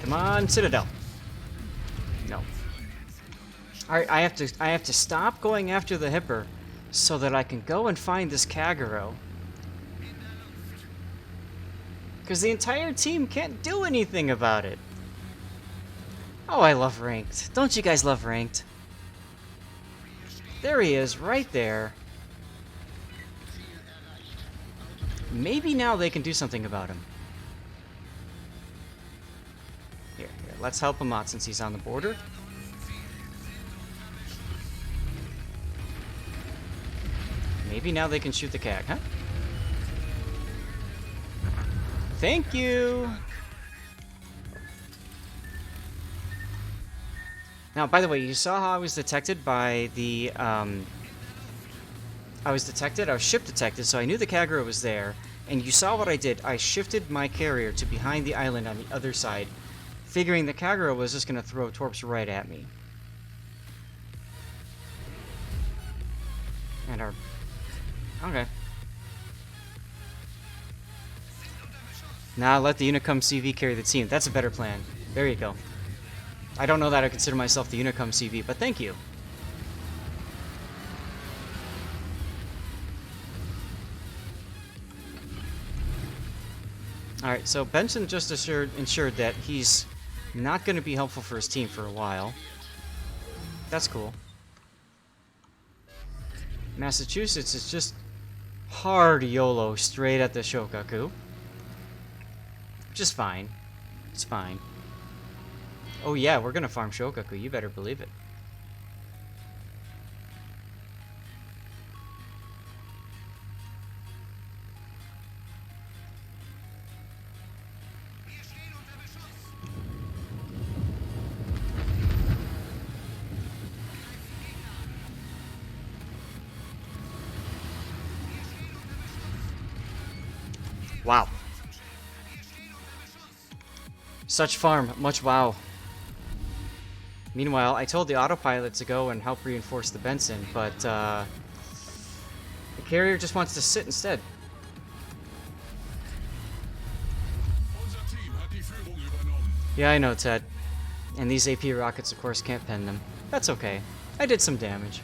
Come on, Citadel. No. Alright, I have to stop going after the Hipper so that I can go and find this Kagero. Because the entire team can't do anything about it. Oh, I love ranked. Don't you guys love ranked? There he is, right there. Maybe now they can do something about him. Here, let's help him out since he's on the border. Maybe now they can shoot the Kag, huh? Thank you! Now, by the way, you saw how I was detected by the, I was ship detected, so I knew the Kagero was there. And you saw what I did. I shifted my carrier to behind the island on the other side, figuring the Kagero was just going to throw torps right at me. And our... Okay. Now let the Unicum CV carry the team. That's a better plan. There you go. I don't know that I consider myself the Unicum CV, but thank you. Alright, so Benson just ensured that he's not going to be helpful for his team for a while. That's cool. Massachusetts is just hard YOLO straight at the Shokaku. Which is fine. It's fine. Oh yeah, we're gonna farm Shokaku, you better believe it. Wow. Such farm, much wow. Meanwhile, I told the autopilot to go and help reinforce the Benson, but the carrier just wants to sit instead. Unser Team hat die Führung übernommen. Yeah, I know, Ted. And these AP rockets, of course, can't pen them. That's okay. I did some damage.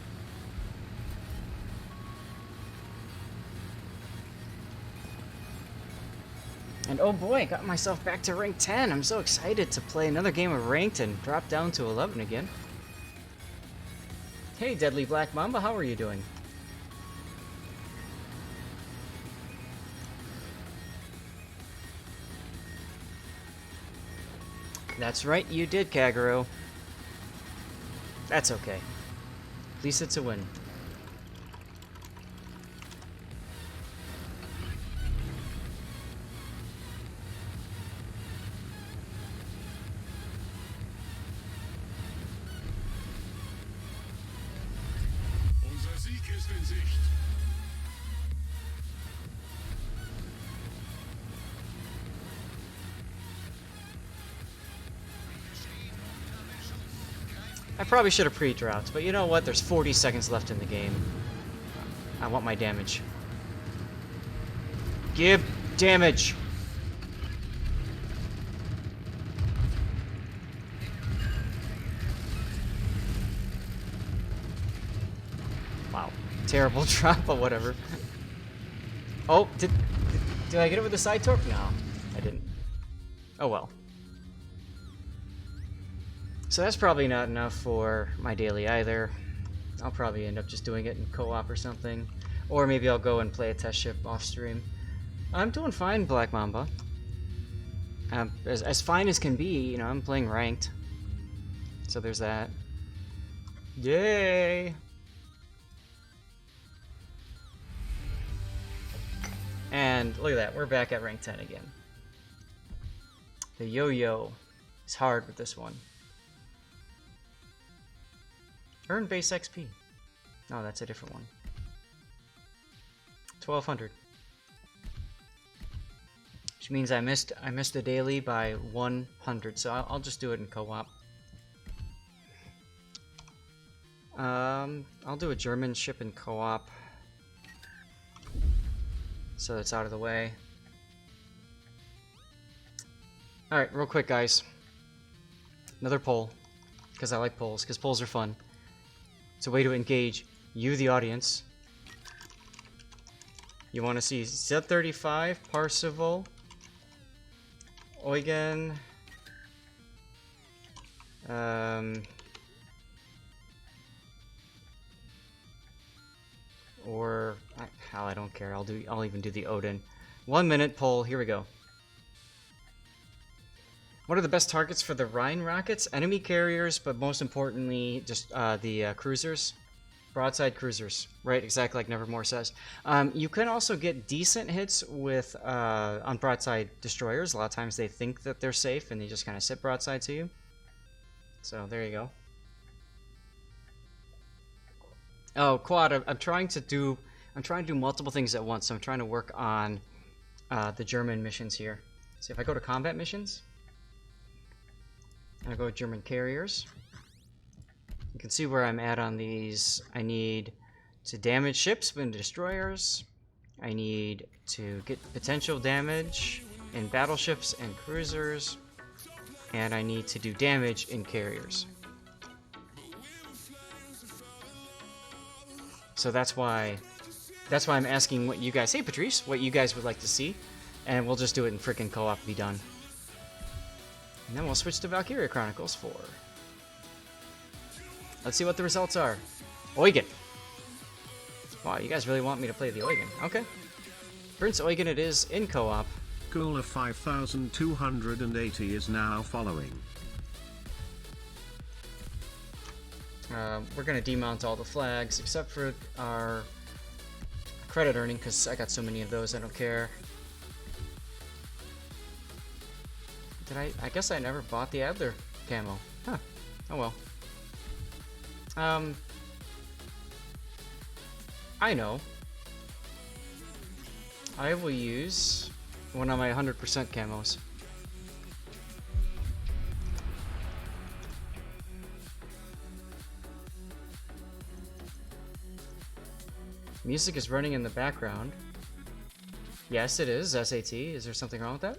And oh boy, got myself back to rank 10. I'm so excited to play another game of ranked and drop down to 11 again. Hey, Deadly Black Mamba, how are you doing? That's right, you did, Kagero. That's okay. At least it's a win. Unser Sieg ist in Sicht. I probably should have pre-dropped, but you know what? There's 40 seconds left in the game. I want my damage. Give damage! Wow. Terrible drop, but whatever. Oh, did I get it with the side torque? No, I didn't. Oh well. So that's probably not enough for my daily either. I'll probably end up just doing it in co-op or something. Or maybe I'll go and play a test ship off stream. I'm doing fine, Black Mamba. As fine as can be, you know, I'm playing ranked. So there's that. Yay! And look at that, we're back at rank 10 again. The yo-yo is hard with this one. Earn base XP. No, that's a different one. 1200. Which means I missed the daily by 100, so I'll just do it in co-op. I'll do a German ship in co-op, so it's out of the way. Alright, real quick, guys. Another poll, because I like polls, because polls are fun. It's a way to engage you, the audience. You want to see Z35, Parseval, Eugen, or hell, I don't care. I'll even do the Odin. 1 minute poll. Here we go. What are the best targets for the Rhine rockets? Enemy carriers, but most importantly, just the cruisers. Broadside cruisers. Right, exactly like Nevermore says. You can also get decent hits with on broadside destroyers. A lot of times they think that they're safe and they just kind of sit broadside to you. So there you go. Oh, quad! I'm trying to do multiple things at once. So I'm trying to work on the German missions here. See if I go to combat missions. I'll go with German carriers. You can see where I'm at on these. I need to damage ships and destroyers. I need to get potential damage in battleships and cruisers. And I need to do damage in carriers. So that's why I'm asking what you guys, hey Patrice, what you guys would like to see. And we'll just do it in frickin' co-op and be done. And then we'll switch to Valkyria Chronicles 4. Let's see what the results are. Eugen. Wow, you guys really want me to play the Eugen. Okay. Prince Eugen it is in co-op. Goal 5280 is now following. We're going to demount all the flags, except for our credit earning, because I got so many of those, I don't care. I guess I never bought the Adler camo. Huh. Oh well. I know. I will use one of my 100% camos. Music is running in the background. Yes, it is. SAT. Is there something wrong with that?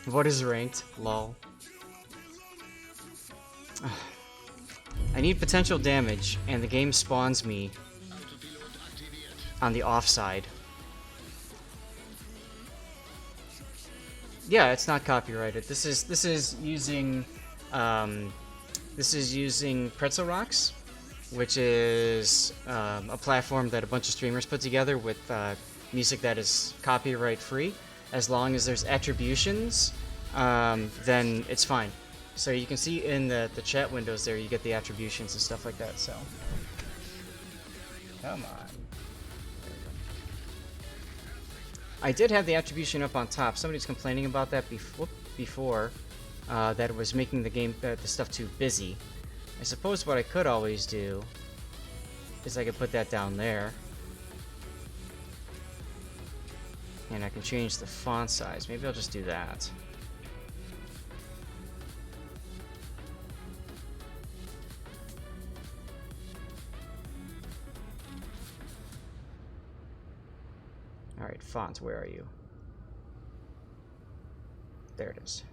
What is ranked? Lol. I need potential damage, and the game spawns me on the offside. Yeah, it's not copyrighted. This is using Pretzel Rocks, which is a platform that a bunch of streamers put together with music that is copyright free. As long as there's attributions, then it's fine. So you can see in the chat windows there, you get the attributions and stuff like that. So come on. I did have the attribution up on top. Somebody's complaining about that before that it was making the stuff too busy. I suppose what I could always do is I could put that down there. And I can change the font size. Maybe I'll just do that. Alright, font, where are you? There it is.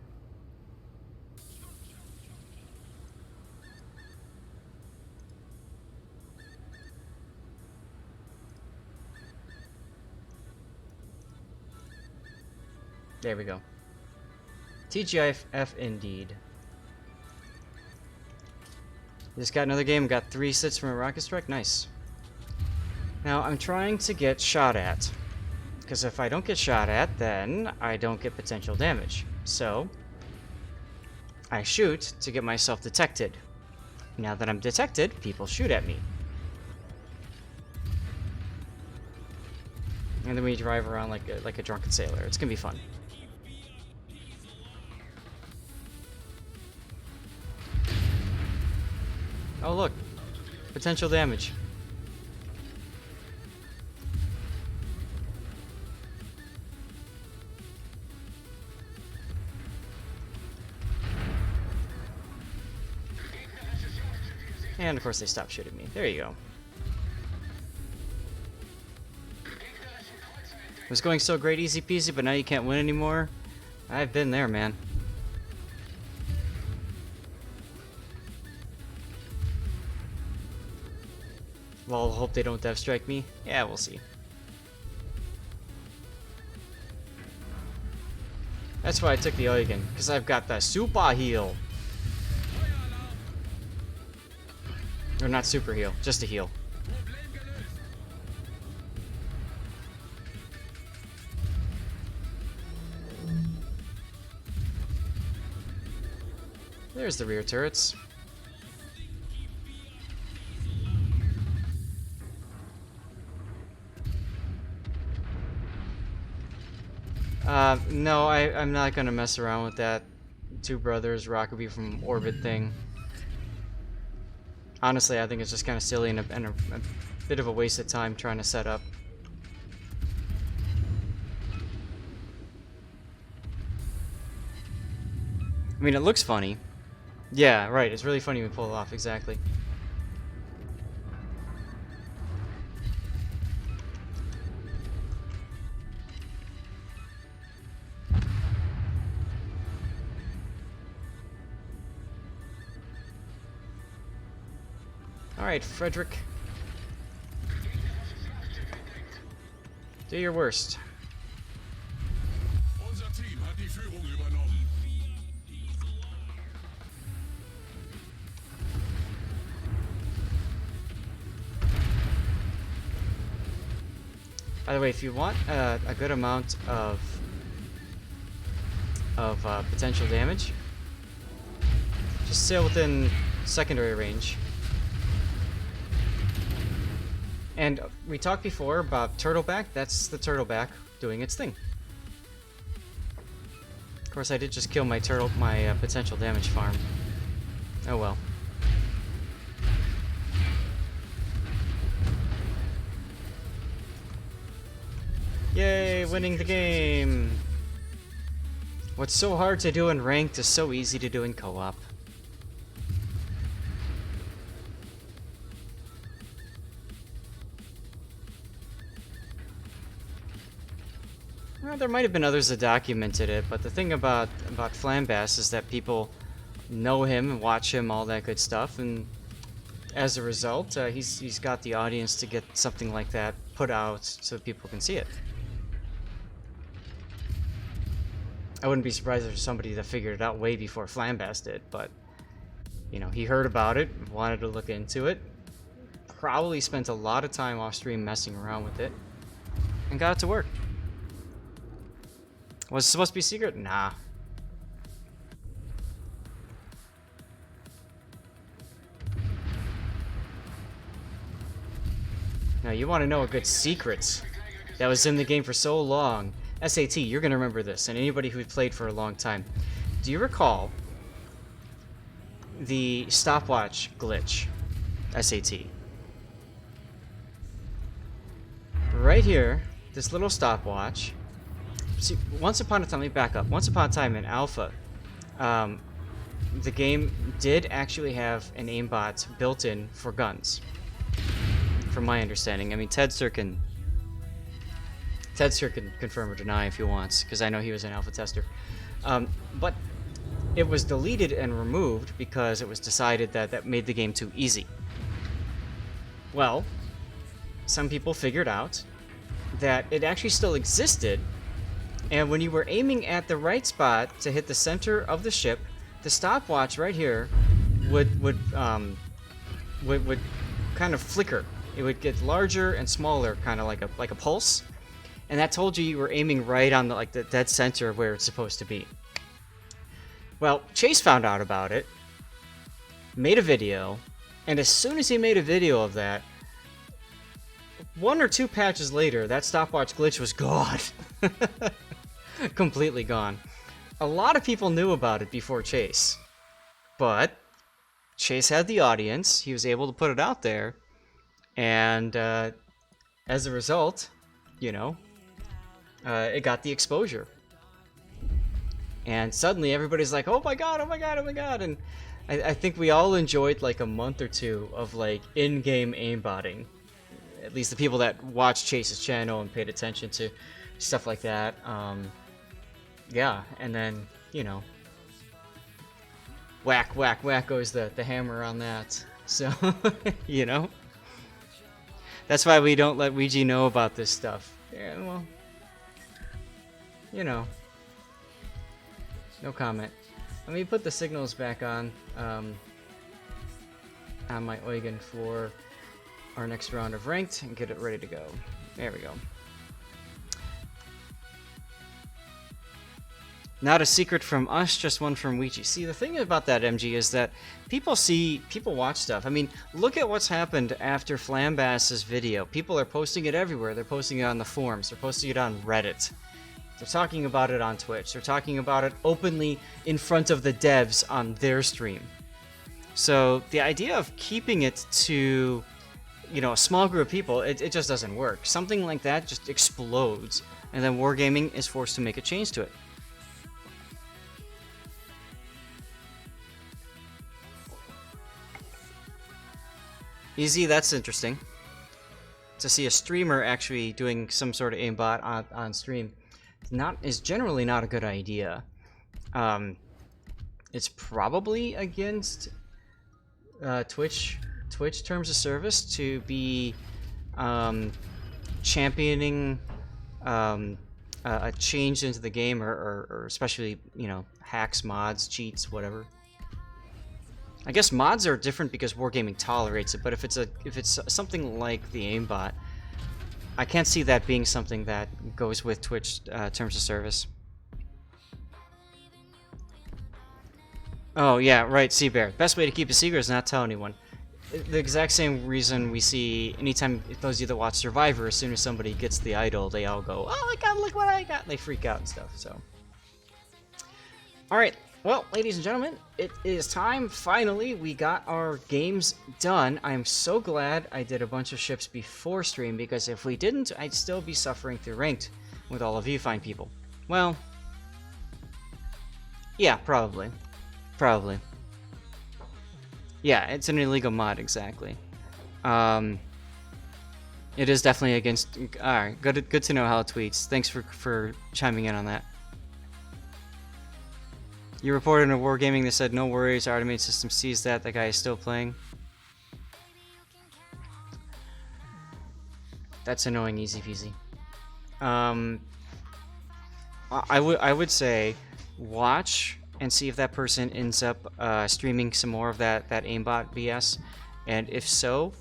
There we go. TGIF indeed. Just got another game, got 3 sits from a rocket strike, nice. Now I'm trying to get shot at, because if I don't get shot at, then I don't get potential damage. So I shoot to get myself detected. Now that I'm detected, people shoot at me. And then we drive around like a drunken sailor. It's gonna be fun. Oh look, potential damage. And of course they stopped shooting me. There you go. It was going so great, easy peasy, but now you can't win anymore. I've been there, man. Well, hope they don't death strike me. Yeah, we'll see. That's why I took the Eugen, because I've got the super heal. Or not super heal, just a heal. There's the rear turrets. No, I'm not gonna mess around with that Two Brothers Rockaby from Orbit thing. Honestly, I think it's just kind of silly and a bit of a waste of time trying to set up. I mean, it looks funny. Yeah, right, it's really funny when we pull it off, exactly. Alright, Frederick. Do your worst. Unser Team hat die Führung übernommen. By the way, if you want a good amount of potential damage, just sail within secondary range. And we talked before about Turtleback. That's the Turtleback doing its thing. Of course, I did just kill my potential damage farm. Oh well. Yay, winning the game! What's so hard to do in ranked is so easy to do in co-op. Well, there might have been others that documented it, but the thing about Flambass is that people know him and watch him, all that good stuff, and as a result, he's got the audience to get something like that put out so people can see it. I wouldn't be surprised if there's somebody that figured it out way before Flambass did, but you know, he heard about it, wanted to look into it, probably spent a lot of time off stream messing around with it, and got it to work. Was it supposed to be secret? Nah. Now you want to know a good secret that was in the game for so long. SAT, you're going to remember this, and anybody who's played for a long time. Do you recall the stopwatch glitch? SAT. Right here, this little stopwatch. See, once upon a time, let me back up. Once upon a time in Alpha, the game did actually have an aimbot built in for guns. From my understanding. I mean, Tedster can confirm or deny if he wants, because I know he was an alpha tester. But it was deleted and removed because it was decided that that made the game too easy. Well, some people figured out that it actually still existed, and when you were aiming at the right spot to hit the center of the ship, the stopwatch right here would kind of flicker. It would get larger and smaller, kind of like a pulse, and that told you were aiming right on the dead center of where it's supposed to be. Well, Chase found out about it, made a video, And as soon as he made a video of that, 1 or 2 patches later, that stopwatch glitch was gone. Completely gone. A lot of people knew about it before Chase. But Chase had the audience. He was able to put it out there. And as a result, you know, it got the exposure. And suddenly everybody's like, oh my god, oh my god, oh my god. And I think we all enjoyed like a month or two of like in-game aimbotting. At least the people that watched Chase's channel and paid attention to stuff like that. Yeah, and then, you know, whack, whack, whack goes the hammer on that. So, you know. That's why we don't let Ouija know about this stuff. Yeah, well, you know. No comment. Let me put the signals back on my Eugen for our next round of ranked and get it ready to go. There we go. Not a secret from us, just one from Ouija. See, the thing about that, MG, is that people watch stuff. I mean, look at what's happened after Flambass's video. People are posting it everywhere. They're posting it on the forums. They're posting it on Reddit. They're talking about it on Twitch. They're talking about it openly in front of the devs on their stream. So the idea of keeping it to, you know, a small group of people, it just doesn't work. Something like that just explodes, and then Wargaming is forced to make a change to it. Easy, that's interesting. To see a streamer actually doing some sort of aimbot on stream is generally not a good idea. It's probably against Twitch terms of service to be championing a change into the game, or especially, you know, hacks, mods, cheats, whatever. I guess mods are different because Wargaming tolerates it, but if it's something like the aimbot, I can't see that being something that goes with Twitch terms of service. Oh yeah, right, Seabear. Best way to keep a secret is not tell anyone. The exact same reason we see anytime those of you that watch Survivor, as soon as somebody gets the idol, they all go, "Oh my god, look what I got!" And they freak out and stuff. So, all right. Well, ladies and gentlemen, it is time. Finally, we got our games done. I'm so glad I did a bunch of ships before stream, because if we didn't, I'd still be suffering through ranked with all of you fine people. Well, yeah, probably. Probably. Yeah, it's an illegal mod, exactly. It is definitely against... Alright, good to know how it tweets. Thanks for chiming in on that. You reported in Wargaming that said, no worries, our automated system sees that guy is still playing. That's annoying, easy peasy. I would say, watch and see if that person ends up streaming some more of that aimbot BS. And if so,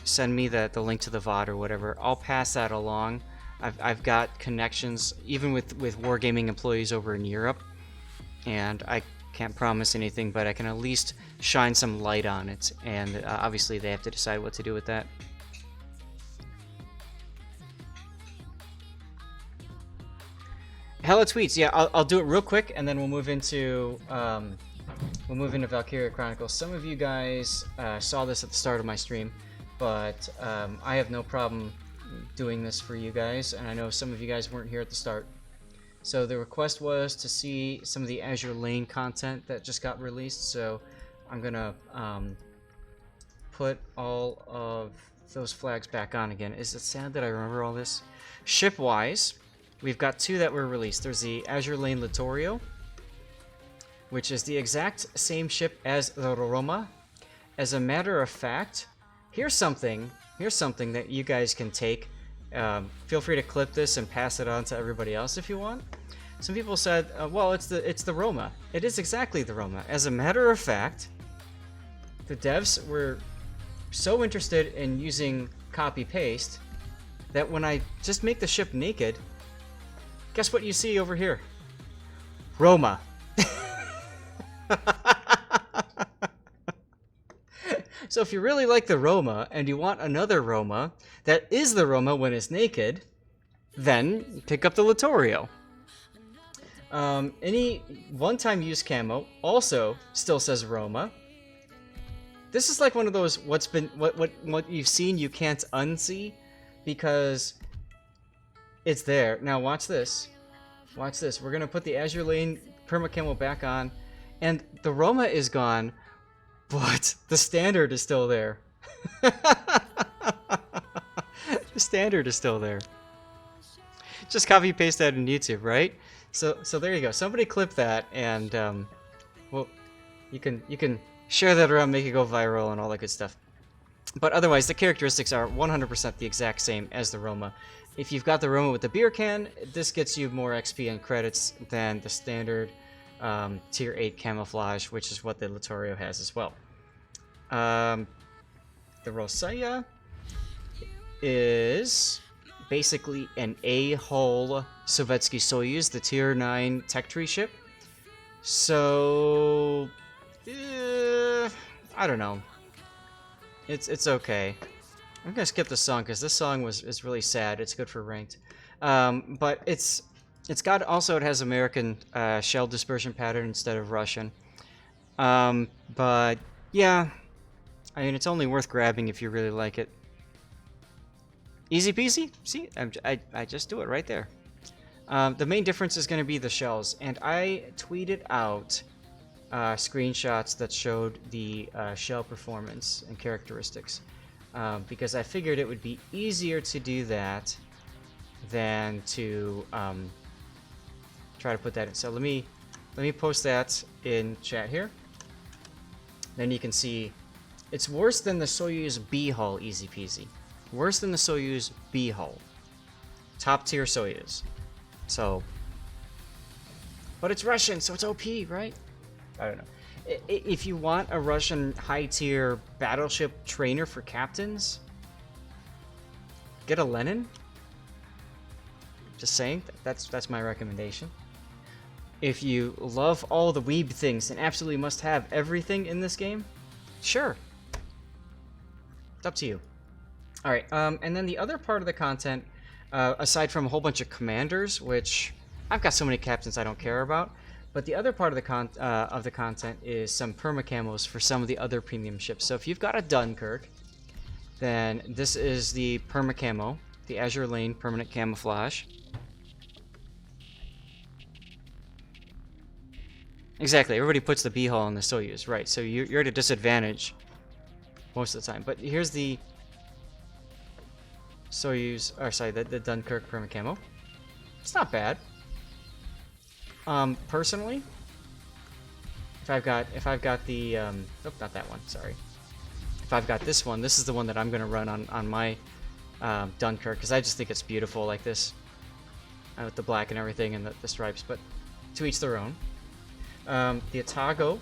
send me the link to the VOD or whatever. I'll pass that along. I've got connections, even with Wargaming employees over in Europe. And I can't promise anything, but I can at least shine some light on it, and obviously they have to decide what to do with that. Hella tweets, yeah, I'll do it real quick, and then we'll move into Valkyria Chronicles. Some of you guys saw this at the start of my stream, but I have no problem doing this for you guys, and I know some of you guys weren't here at the start. So the request was to see some of the Azure Lane content that just got released, so I'm gonna put all of those flags back on again. Is it sad that I remember all this? Ship-wise, we've got 2 that were released. There's the Azure Lane Littorio, which is the exact same ship as the Roma. As a matter of fact, here's something that you guys can take. Feel free to clip this and pass it on to everybody else if you want. Some people said, well, it's the Roma. It is exactly the Roma. As a matter of fact, the devs were so interested in using copy-paste that when I just make the ship naked, guess what you see over here? Roma. So if you really like the Roma and you want another Roma that is the Roma when it's naked, then pick up the Littorio. Any one-time use camo also still says Roma. This is like one of those what you've seen you can't unsee, because it's there. Now watch this. Watch this. We're gonna put the Azure Lane perma camo back on, and the Roma is gone, but the standard is still there. The standard is still there. Just copy paste that in YouTube, right? So there you go. Somebody clip that, and well, you can share that around, make it go viral, and all that good stuff. But otherwise, the characteristics are 100% the exact same as the Roma. If you've got the Roma with the beer can, this gets you more XP and credits than the standard tier 8 camouflage, which is what the Littorio has as well. The Rosaya is basically an A-hull Slovetsky Soyuz, the tier 9 tech tree ship. So I don't know. It's okay. I'm gonna skip the song because this song is really sad. It's good for ranked, but it has American shell dispersion pattern instead of Russian. But yeah, I mean, it's only worth grabbing if you really like it. Easy peasy. See, I just do it right there. The main difference is going to be the shells, and I tweeted out screenshots that showed the shell performance and characteristics, because I figured it would be easier to do that than to try to put that in. So let me post that in chat here. Then you can see it's worse than the Soyuz B hull, easy peasy. Worse than the Soyuz B hull. Top tier Soyuz. So, but it's Russian, so it's OP, right? I don't know. If you want a Russian high-tier battleship trainer for captains, get a Lenin. Just saying, that's my recommendation. If you love all the weeb things and absolutely must have everything in this game, sure. It's up to you. Alright, and then the other part of the content, aside from a whole bunch of commanders, which I've got so many captains I don't care about, but the other part of the content is some perma camos for some of the other premium ships. So if you've got a Dunkirk, then this is the perma camo, the Azure Lane permanent camouflage. Exactly, everybody puts the B hull on the Soyuz, right? So you're at a disadvantage most of the time. But here's the Soyuz, or sorry, the Dunkirk perma camo. It's not bad. Personally, if I've got the nope, not that one, sorry. If I've got this one, this is the one that I'm gonna run on my Dunkirk, because I just think it's beautiful like this, with the black and everything and the stripes. But to each their own. The Atago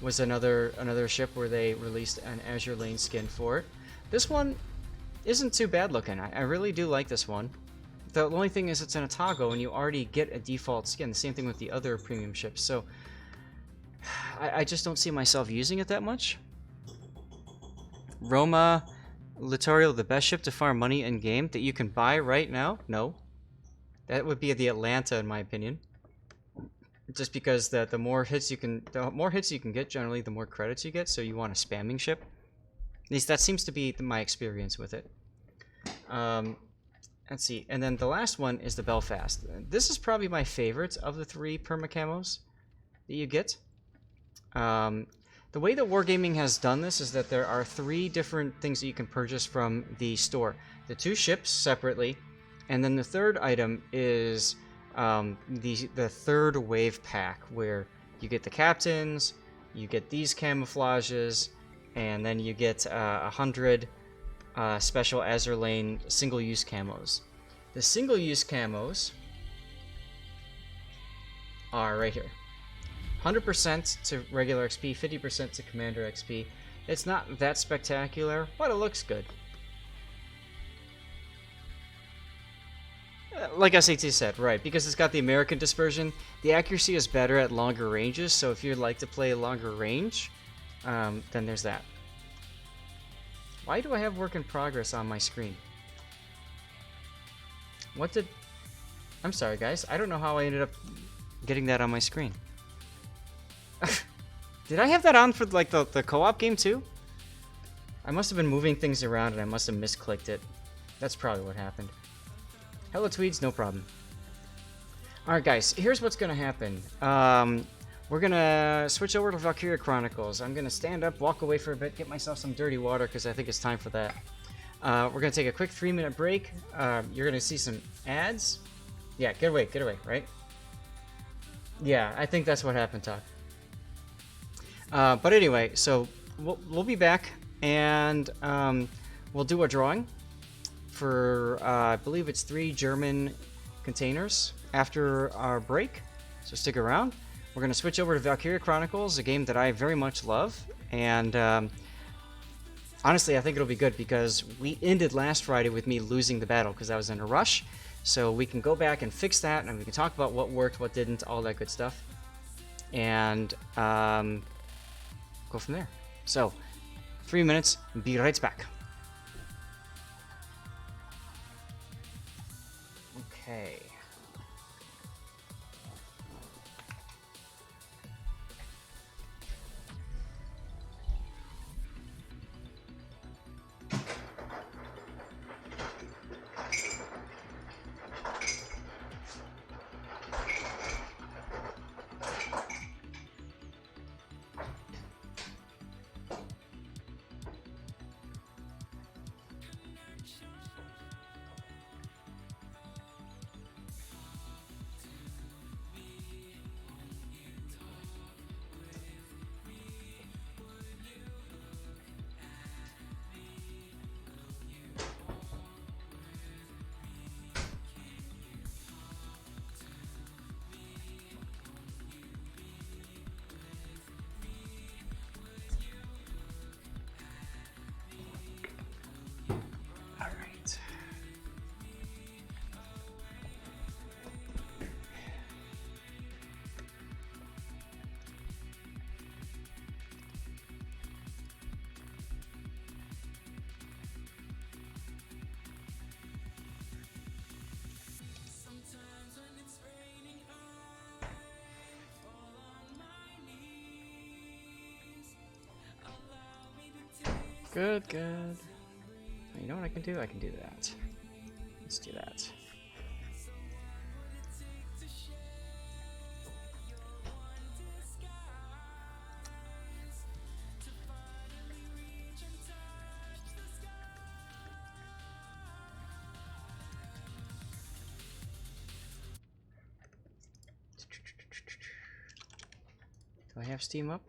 was another ship where they released an Azure Lane skin for it. This one isn't too bad looking. I really do like this one. The only thing is it's an Atago and you already get a default skin. The same thing with the other premium ships. So I just don't see myself using it that much. Roma, Littorio, the best ship to farm money in game that you can buy right now? No. That would be the Atlanta in my opinion. Just because the more hits you can get, generally the more credits you get. So you want a spamming ship. At least that seems to be my experience with it. Let's see, and then the last one is the Belfast. This is probably my favorite of the 3 perma camos that you get. The way that Wargaming has done this is that there are 3 different things that you can purchase from the store. The 2 ships separately, and then the third item is the third wave pack, where you get the captains, you get these camouflages, and then you get 100 special Azure Lane single-use camos. The single-use camos are right here. 100% to regular XP, 50% to Commander XP. It's not that spectacular, but it looks good. Like SAT said, right, because it's got the American dispersion, the accuracy is better at longer ranges, so if you'd like to play longer range, then there's that. Why do I have work in progress on my screen? What did... I'm sorry, guys. I don't know how I ended up getting that on my screen. Did I have that on for, like, the co-op game, too? I must have been moving things around, and I must have misclicked it. That's probably what happened. Hello, Tweeds. No problem. Alright, guys. Here's what's going to happen. We're going to switch over to Valkyria Chronicles. I'm going to stand up, walk away for a bit, get myself some dirty water, because I think it's time for that. We're going to take a quick 3-minute break. You're going to see some ads. Yeah, get away, right? Yeah, I think that's what happened, Todd. But anyway, so we'll be back, and we'll do a drawing for, I believe it's 3 German containers after our break, so stick around. We're going to switch over to Valkyria Chronicles, a game that I very much love, and honestly, I think it'll be good because we ended last Friday with me losing the battle because I was in a rush, so we can go back and fix that, and we can talk about what worked, what didn't, all that good stuff, and go from there. So, 3 minutes, be right back. Okay. Good, good. You know what I can do? I can do that. Let's do that. Do I have Steam up?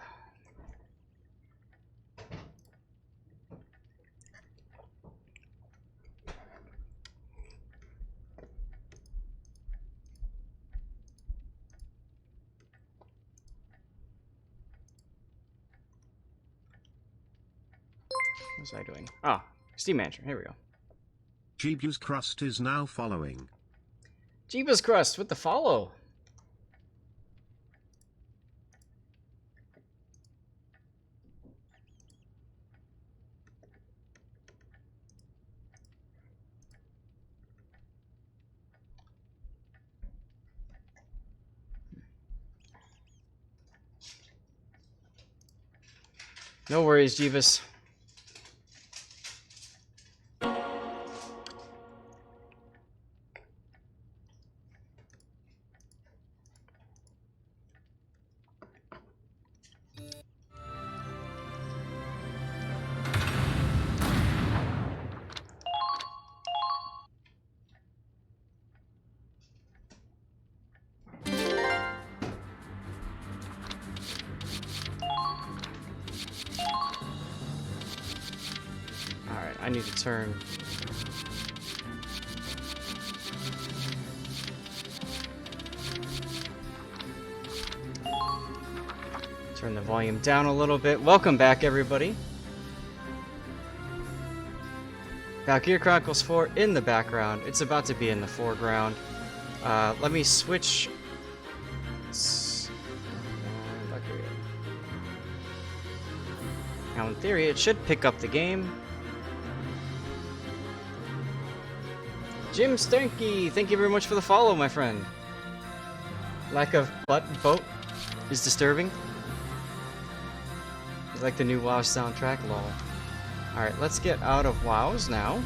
What was I doing? Ah, Steam Manager. Here we go. Jeebu's Crust is now following. Jeebu's Crust with the follow. No worries, Jeebus. I need to turn. Turn the volume down a little bit. Welcome back, everybody. Valkyria Chronicles 4 in the background. It's about to be in the foreground. Let me switch. Valkyria. Now, in theory, it should pick up the game. Jim Stanky, thank you very much for the follow, my friend. Lack of boat is disturbing. You like the new WoW soundtrack? Lol. Alright, let's get out of WoWs now.